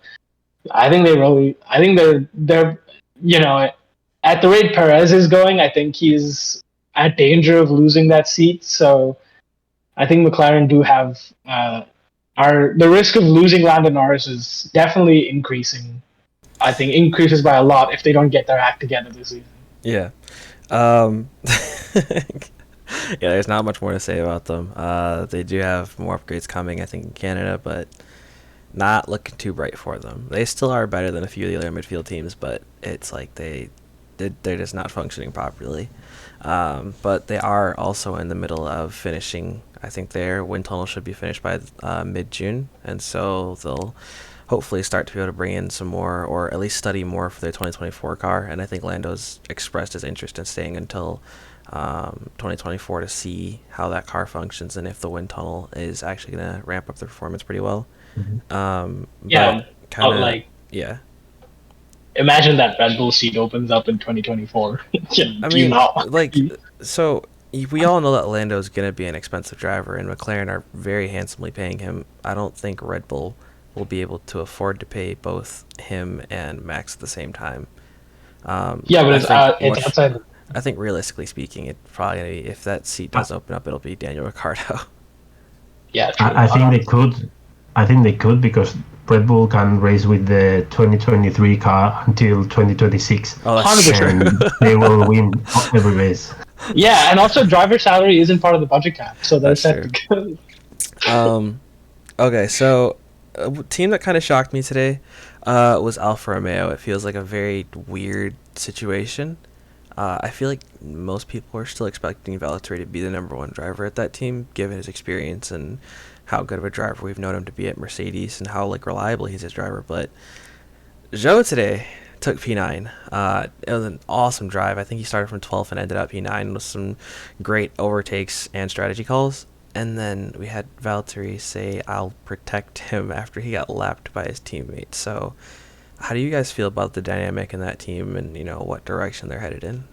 I think they're at the rate Perez is going, I think he's at danger of losing that seat. So I think McLaren do have the risk of losing Lando Norris is definitely increasing I think, increases by a lot if they don't get their act together this season. Yeah. Um, yeah, there's not much more to say about them. They do have more upgrades coming, I think, in Canada, but not looking too bright for them. They still are better than a few of the other midfield teams, but it's like they're just not functioning properly. But they are also in the middle of finishing. I think their wind tunnel should be finished by mid-June, and so they'll hopefully start to be able to bring in some more, or at least study more for their 2024 car. And I think Lando's expressed his interest in staying until 2024 to see how that car functions and if the wind tunnel is actually going to ramp up the performance pretty well. Yeah, kind of like yeah. imagine that Red Bull seat opens up in 2024. I mean, like, so we all know that Lando's going to be an expensive driver, and McLaren are very handsomely paying him. I don't think Red Bull will be able to afford to pay both him and Max at the same time. Yeah, but it's outside. I think realistically speaking, it probably gonna be, if that seat does open up, it'll be Daniel Ricciardo. Yeah, true. I think they could. I think they could because Red Bull can race with the 2023 car until 2026. Oh, that's 100%. And they will win every race. Yeah, and also driver salary isn't part of the budget cap, so they're That's set to go. Okay, so a team that kind of shocked me today was Alfa Romeo. It feels like a very weird situation. I feel like most people are still expecting Valtteri to be the number one driver at that team, given his experience and how good of a driver we've known him to be at Mercedes and how reliable he's his driver. But Zhou today took P9. It was an awesome drive. I think he started from 12th and ended up P9 with some great overtakes and strategy calls. And then we had Valtteri say, "I'll protect him," after he got lapped by his teammates. So how do you guys feel about the dynamic in that team and, what direction they're headed in?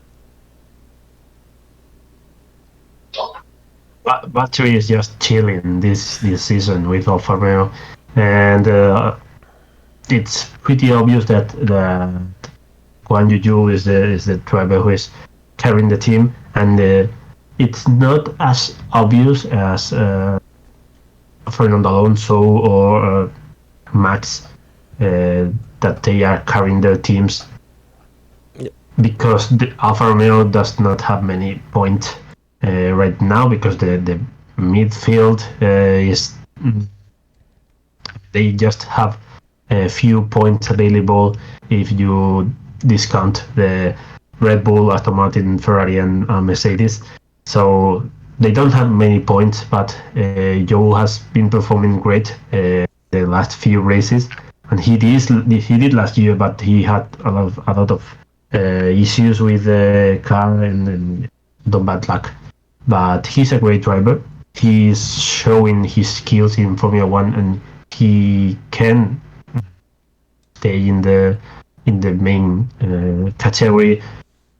Valtteri is just chilling this season with Alfa Romeo, and it's pretty obvious that Guan Yu is the driver who is carrying the team, and it's not as obvious as Fernando Alonso or Max that they are carrying their teams. Yep. Because the Alfa Romeo does not have many points right now, because the midfield is, they just have a few points available if you discount the Red Bull, Aston Martin, Ferrari, and Mercedes. So they don't have many points, but Joe has been performing great the last few races, and he did last year, but he had a lot of issues with the car and the bad luck. But he's a great driver. He's showing his skills in Formula One, and he can stay in the main category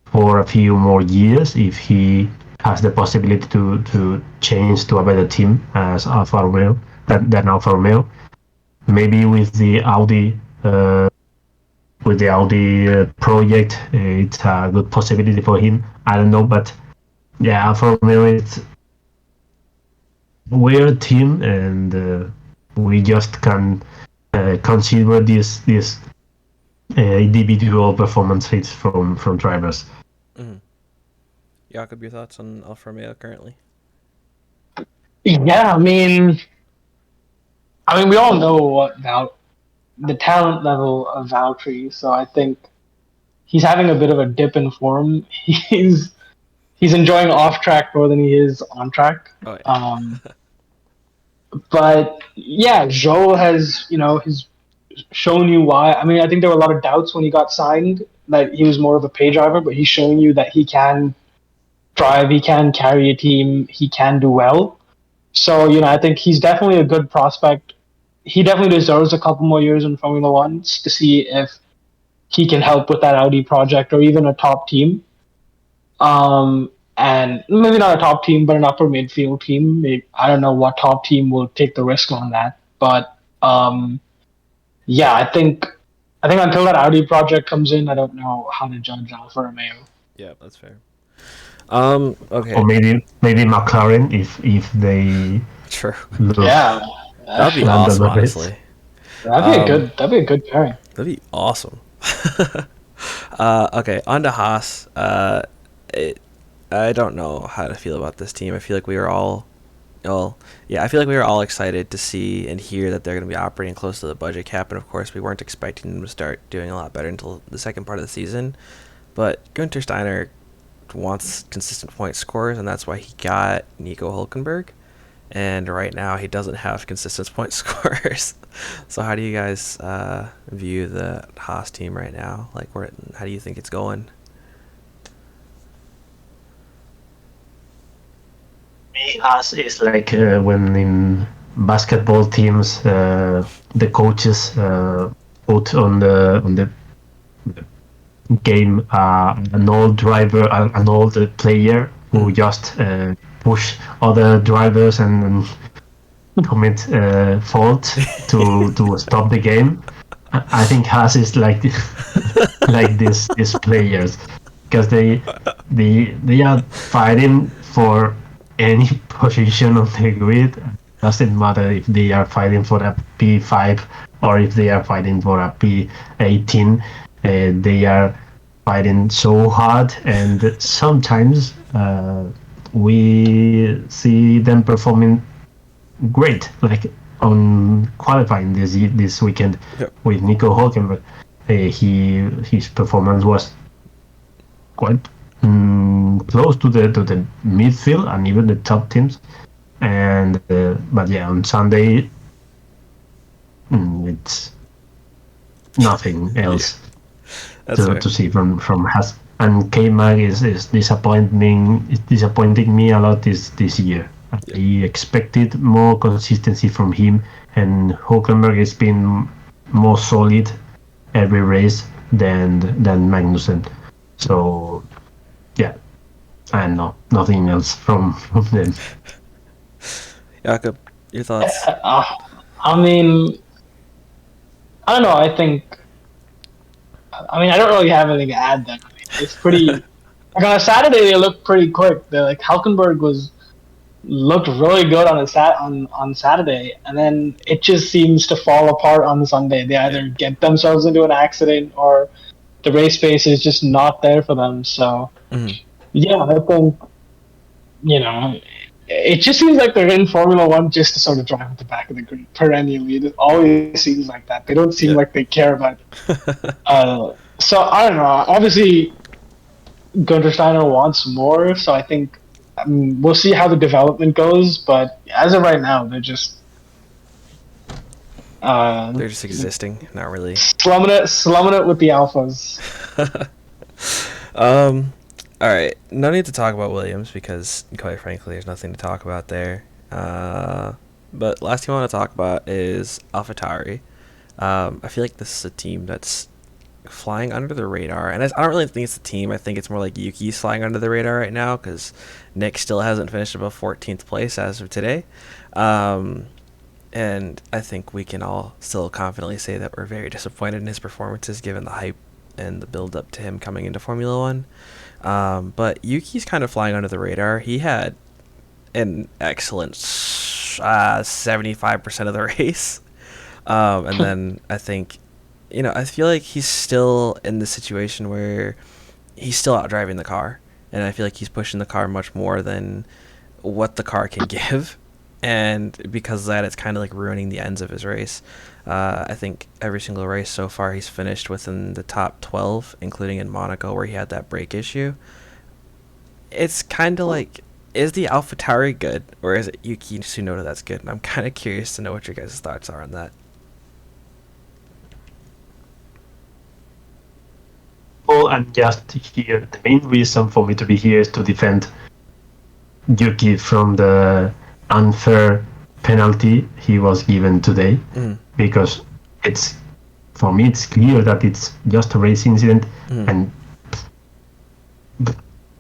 for a few more years if he has the possibility to change to a better team as Alfa Romeo than Alfa Romeo. Maybe with the Audi project, it's a good possibility for him. I don't know, but yeah, Alfa Romeo is a weird team, and we just can consider this individual performances from drivers. Mm-hmm. Jakob, your thoughts on Alfa Romeo currently? Yeah, I mean, we all know what the talent level of Valtteri, so I think he's having a bit of a dip in form. He's enjoying off track more than he is on track. Oh, yeah. But yeah, Zhou has he's shown you why. I mean, I think there were a lot of doubts when he got signed that he was more of a pay driver, but he's showing you that he can drive, he can carry a team, he can do well. So, I think he's definitely a good prospect. He definitely deserves a couple more years in Formula One to see if he can help with that Audi project or even a top team. And maybe not a top team, but an upper midfield team. Maybe, I don't know what top team will take the risk on that. But yeah, I think until that Audi project comes in, I don't know how to judge Alfa Romeo. Yeah, that's fair. Okay. Or maybe McLaren if they True. Yeah, That'd be awesome, honestly. That'd be a good pairing. That'd be awesome. Okay, on to Haas. I don't know how to feel about this team. I feel like we were all, well, yeah, I feel like we were all excited to see and hear that they're going to be operating close to the budget cap, and of course, we weren't expecting them to start doing a lot better until the second part of the season. But Gunter Steiner wants consistent point scores, and that's why he got Nico Hulkenberg. And right now, he doesn't have consistent point scores. So, how do you guys view the Haas team right now? Like, how do you think it's going? Us is like when in basketball teams, the coaches put on the game an old driver, an old player who just push other drivers and commit fault to stop the game. I think Haas is like like these players because they are fighting for any position on the grid. Doesn't matter if they are fighting for a P5 or if they are fighting for a P18. They are fighting so hard, and sometimes we see them performing great, like on qualifying this weekend. Yep. With Nico Hulkenberg. His performance was quite close to the midfield and even the top teams. And but yeah, on Sunday it's nothing else to see from Haas. And K-Mag is disappointing me a lot this year. I expected more consistency from him, and Hulkenberg has been more solid every race than Magnussen. So yeah, I don't know, nothing else from them. Jakob, your thoughts? I mean, I don't know. I don't really have anything to add. Then it's pretty. Like on a Saturday, they looked pretty quick. They're like Hulkenberg looked really good on on Saturday, and then it just seems to fall apart on Sunday. They either get themselves into an accident or the race pace is just not there for them. So yeah, I think it just seems like they're in Formula One just to sort of drive at the back of the grid perennially. It always seems like that. They don't seem like they care about it. So I don't know. Obviously, Gunter Steiner wants more, so I think we'll see how the development goes. But as of right now, they're just Existing, not really. slumming it with the alphas. All right, no need to talk about Williams because, quite frankly, there's nothing to talk about there. But last team I want to talk about is AlphaTauri. I feel like this is a team that's flying under the radar, and I don't really think it's the team. I think it's more like Yuki's flying under the radar right now because Nick still hasn't finished above 14th place as of today. And I think we can all still confidently say that we're very disappointed in his performances given the hype and the build up to him coming into Formula One. But Yuki's kind of flying under the radar. He had an excellent 75% of the race. And then I think, I feel like he's still in the situation where he's still out driving the car. And I feel like he's pushing the car much more than what the car can give. And because of that, it's kind of like ruining the ends of his race. I think every single race so far he's finished within the top 12, including in Monaco where he had that brake issue. It's kind of like, is the AlphaTauri good, or is it Yuki Tsunoda that's good? And I'm kind of curious to know what your guys' thoughts are on that. Well, I'm just here. The main reason for me to be here is to defend Yuki from the unfair penalty he was given today, because for me it's clear that it's just a race incident, and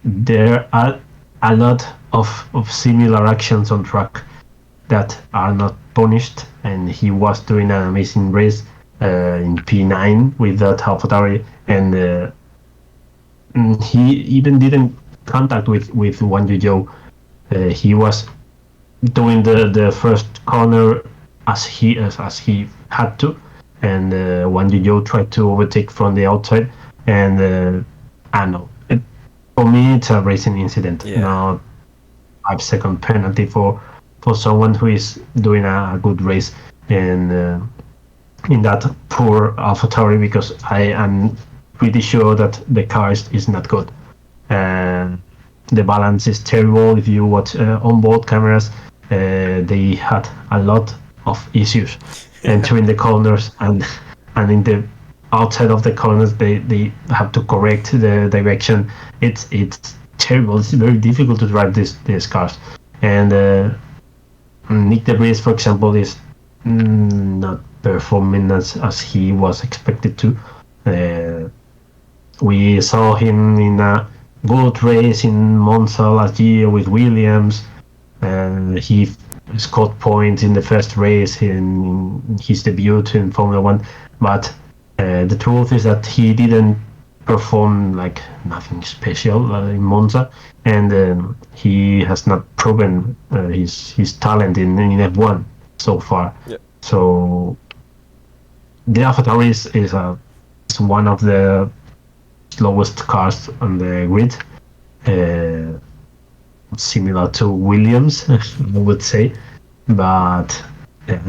there are a lot of similar actions on track that are not punished, and he was doing an amazing race in P9 with that AlphaTauri, and he even didn't contact with Wang Yuzhou. He was doing the first corner as he had to, and Wang Yuzhou tried to overtake from the outside, and I don't know. For me, it's a racing incident, Yeah. not 5 second penalty for someone who is doing a good race and in that poor AlphaTauri, because I am pretty sure that the car is not good. The balance is terrible. If you watch onboard cameras, they had a lot of issues entering the corners, and in the outside of the corners they have to correct the direction. It's terrible. It's very difficult to drive these cars, and Nick DeVries, for example, is not performing as he was expected to. We saw him in a good race in Monza last year with Williams, and he scored points in the first race in his debut in Formula One. But the truth is that he didn't perform like nothing special in Monza, and he has not proven his talent in F1 so far. Yep. So the AlphaTauri is one of the slowest cars on the grid, similar to Williams, I would say. But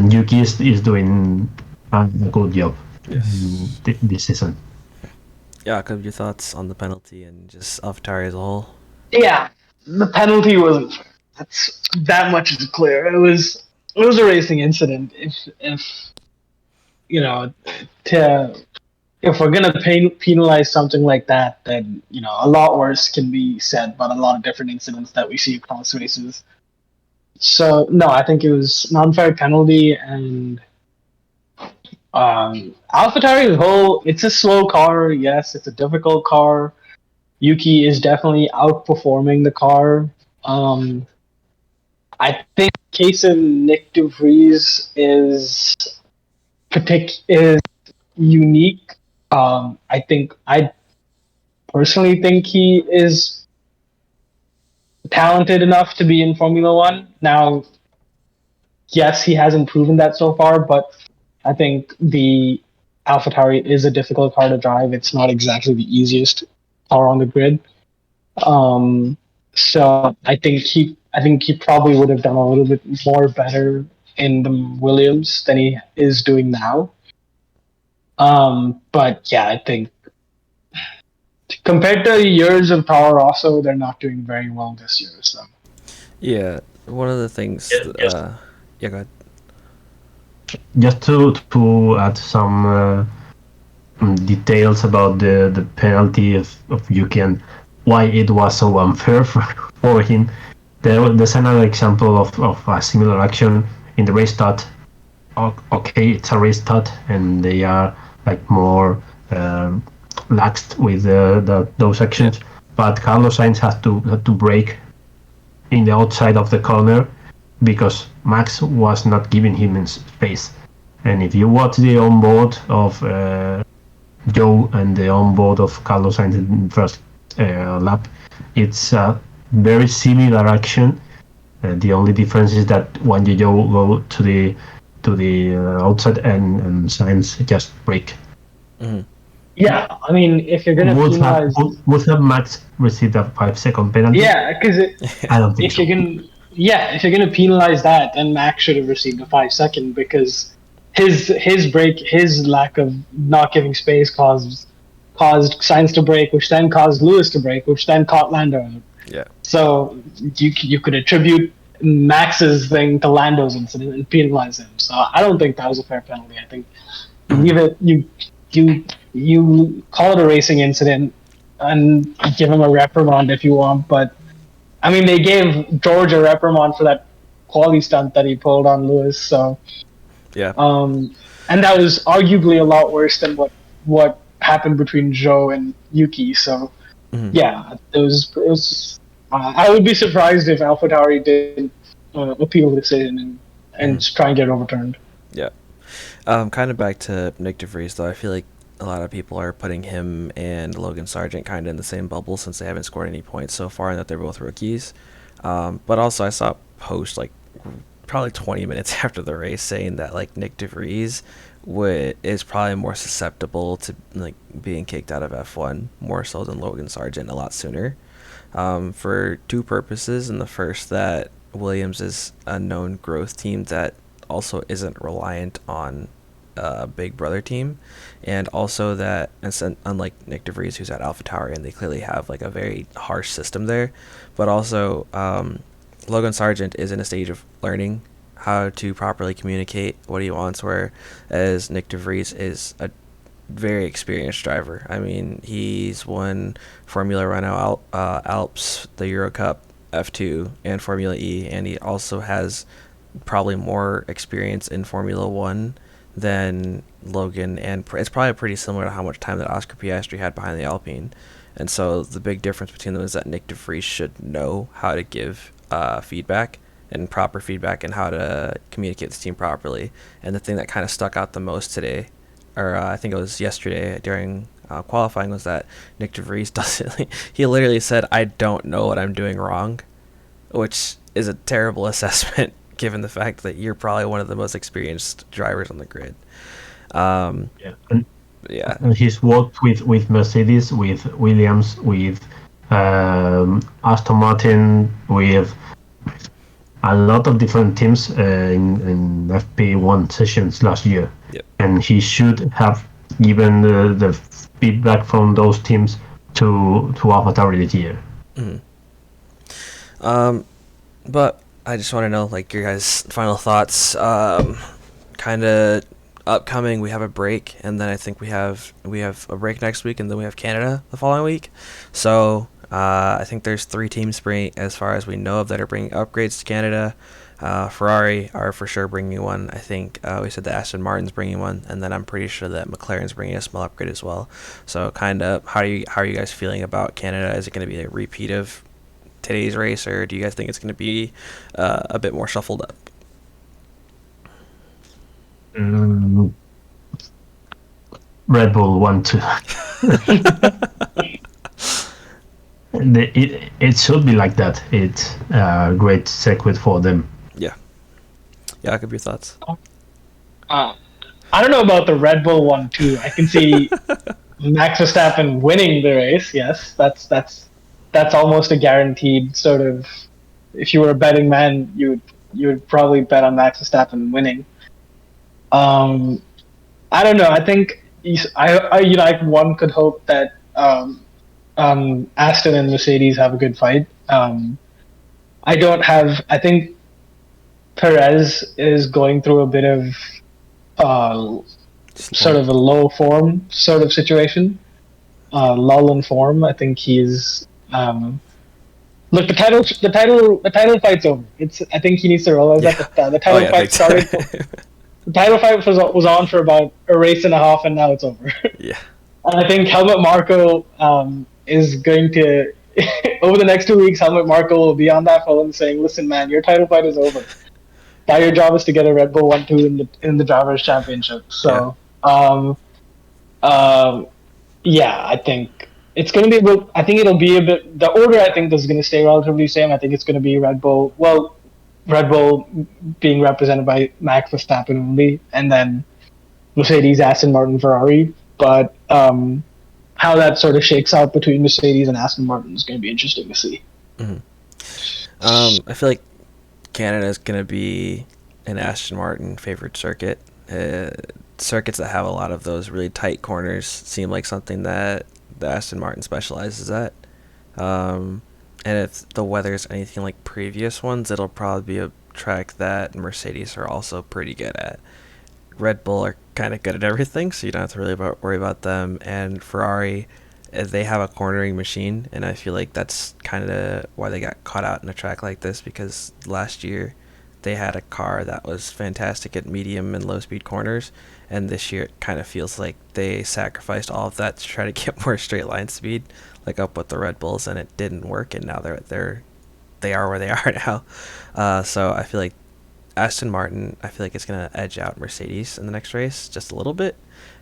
Yuki is doing a good job this season. Yeah, Jakob, your thoughts on the penalty and just AlphaTauri as a whole? Yeah, the penalty wasn't fair. That's that much is clear. It was a racing incident. If you know, to if we're gonna penalize something like that, then a lot worse can be said about a lot of different incidents that we see across races. So no, I think it was an unfair penalty, and AlphaTauri as a whole, it's a slow car. Yes, it's a difficult car. Yuki is definitely outperforming the car. I think case in Nick DeVries is unique. I personally think he is talented enough to be in Formula One. Now, yes, he hasn't proven that so far, but I think the AlphaTauri is a difficult car to drive. It's not exactly the easiest car on the grid. So I think he probably would have done a little bit more better in the Williams than he is doing now. But yeah, I think compared to years of Toro Rosso, they're not doing very well this year. So Yeah, one of the things. Yeah, go ahead. Just to add some details about the penalty of Yuki and why it was so unfair for him. There's another example of a similar action in the race start. Okay, it's a race start, and they are like more laxed with those actions. Yeah. But Carlos Sainz had to brake in the outside of the corner because Max was not giving him space. And if you watch the onboard of Joe and the onboard of Carlos Sainz in the first lap, it's a very similar action. The only difference is that when you go to the outside and Sainz just brake. Mm-hmm. yeah, I mean, if you're gonna penalize, would have Max received a 5 second penalty? yeah, because I don't think if so. if you're gonna penalize that, then Max should have received a 5 second because his lack of not giving space caused Sainz to break, which then caused Lewis to break, which then caught Lando out. Yeah. So you could attribute Max's thing to Lando's incident and penalize him. So I don't think that was a fair penalty. I think you call it a racing incident and give him a reprimand if you want, but I mean they gave George a reprimand for that quality stunt that he pulled on Lewis. So Yeah. and that was arguably a lot worse than what happened between Joe and Yuki. So yeah, it was. I would be surprised if AlphaTauri did appeal the decision and try and get it overturned. Yeah. Kind of back to Nick DeVries, though. I feel like a lot of people are putting him and Logan Sargent kind of in the same bubble since they haven't scored any points so far and that they're both rookies. But also, I saw a post like probably 20 minutes after the race saying that like Nick DeVries is probably more susceptible to like being kicked out of F1 more so than Logan Sargent a lot sooner, for two purposes. And the first, that Williams is a known growth team that also isn't reliant on a big brother team, and also that, unlike Nick DeVries, who's at AlphaTauri, and they clearly have like a very harsh system there, but also Logan Sargent is in a stage of learning how to properly communicate what he wants, whereas Nick DeVries is a very experienced driver. I mean, he's won Formula Renault Alps, the Euro Cup, F2, and Formula E, and he also has probably more experience in Formula One than Logan, and it's probably pretty similar to how much time that Oscar Piastri had behind the Alpine. And so the big difference between them is that Nick DeVries should know how to give feedback and proper feedback, and how to communicate with the team properly. And the thing that kind of stuck out the most today, or I think it was yesterday during qualifying, was that Nick DeVries doesn't. He literally said, "I don't know what I'm doing wrong," which is a terrible assessment given the fact that you're probably one of the most experienced drivers on the grid. Yeah. Yeah. And he's worked with Mercedes, with Williams, with Aston Martin, with a lot of different teams in FP1 sessions last year. Yep. And he should have given the feedback from those teams to AlphaTauri this year. But I just want to know, like, your guys' final thoughts. Kind of upcoming, we have a break, and then I think we have a break next week, and then we have Canada the following week. So I think there's 3 teams bringing, as far as we know of, that are bringing upgrades to Canada. Ferrari are for sure bringing one. I think we said that Aston Martin's bringing one, and then I'm pretty sure that McLaren's bringing a small upgrade as well. So kind of, how are you guys feeling about Canada? Is it going to be a repeat of today's race, or do you guys think it's going to be a bit more shuffled up? Red Bull 1-2. It should be like that. It's a great circuit for them. Yeah. Jakob, your thoughts? I don't know about the Red Bull 1-2. I can see Max Verstappen winning the race. Yes, that's almost a guaranteed sort of. If you were a betting man, you would probably bet on Max Verstappen winning. I don't know. I think one could hope that Aston and Mercedes have a good fight. I think Perez is going through a bit of sort of a low form sort of situation, lull in form. I think he's look, the title fight's over. I think he needs to realize that the title fight started. The title fight was on for about a race and a half, and now it's over. Yeah. And I think Helmut Marko is going to, over the next 2 weeks, Helmut Marko will be on that phone saying, "Listen, man, your title fight is over. Now your job is to get a Red Bull 1-2 in the Drivers' Championship." So, I think it's going to be. I think it'll be a bit. The order I think is going to stay relatively same. I think it's going to be Red Bull. Well, Red Bull being represented by Max Verstappen only, and then Mercedes, Aston Martin, Ferrari. But how that sort of shakes out between Mercedes and Aston Martin is going to be interesting to see. Mm-hmm. I feel like Canada is going to be an Aston Martin favored circuit. Circuits that have a lot of those really tight corners seem like something that the Aston Martin specializes at. And if the weather is anything like previous ones, it'll probably be a track that Mercedes are also pretty good at. Red Bull are kind of good at everything, so you don't have to really worry about them. And Ferrari, they have a cornering machine, and I feel like that's kind of why they got caught out in a track like this, because last year they had a car that was fantastic at medium and low speed corners, and this year it kind of feels like they sacrificed all of that to try to get more straight line speed, like up with the Red Bulls, and it didn't work, and now they are where they are now. So I feel like Aston Martin, I feel like it's going to edge out Mercedes in the next race just a little bit.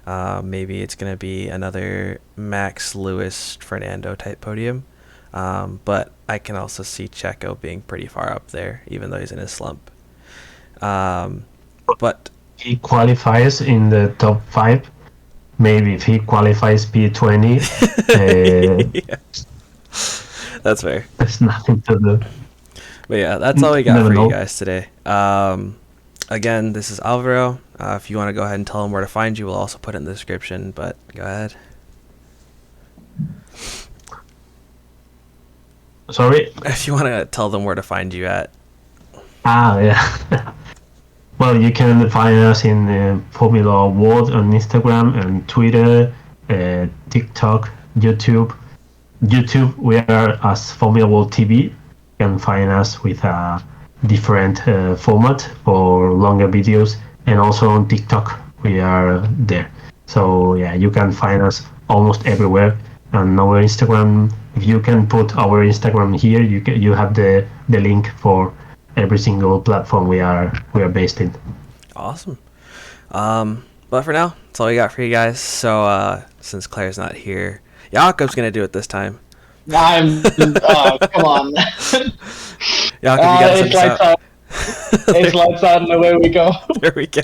Maybe it's going to be another Max, Lewis, Fernando type podium. But I can also see Checo being pretty far up there, even though he's in his slump. But he qualifies in the top 5, maybe if he qualifies P20, Yeah. That's fair. there's nothing to do. But yeah, that's all we got Never for you know. guys today. Again, this is Alvaro. If you want to go ahead and tell them where to find you, we'll also put it in the description. But go ahead. Sorry? If you want to tell them where to find you at. Yeah. Well, you can find us in Formula World on Instagram and Twitter, TikTok, YouTube. YouTube, we are as Formula World TV. You can find us with a different format for longer videos, and also on TikTok, we are there. So yeah, you can find us almost everywhere. And our Instagram, if you can put our Instagram here, you have the link for every single platform we are based in. Awesome. But for now, that's all we got for you guys. So since Claire's not here, Jakob's gonna do it this time. I'm. Oh, come on. Jakob, you gotta It's lights out. It's lights out, and away we go. There we go.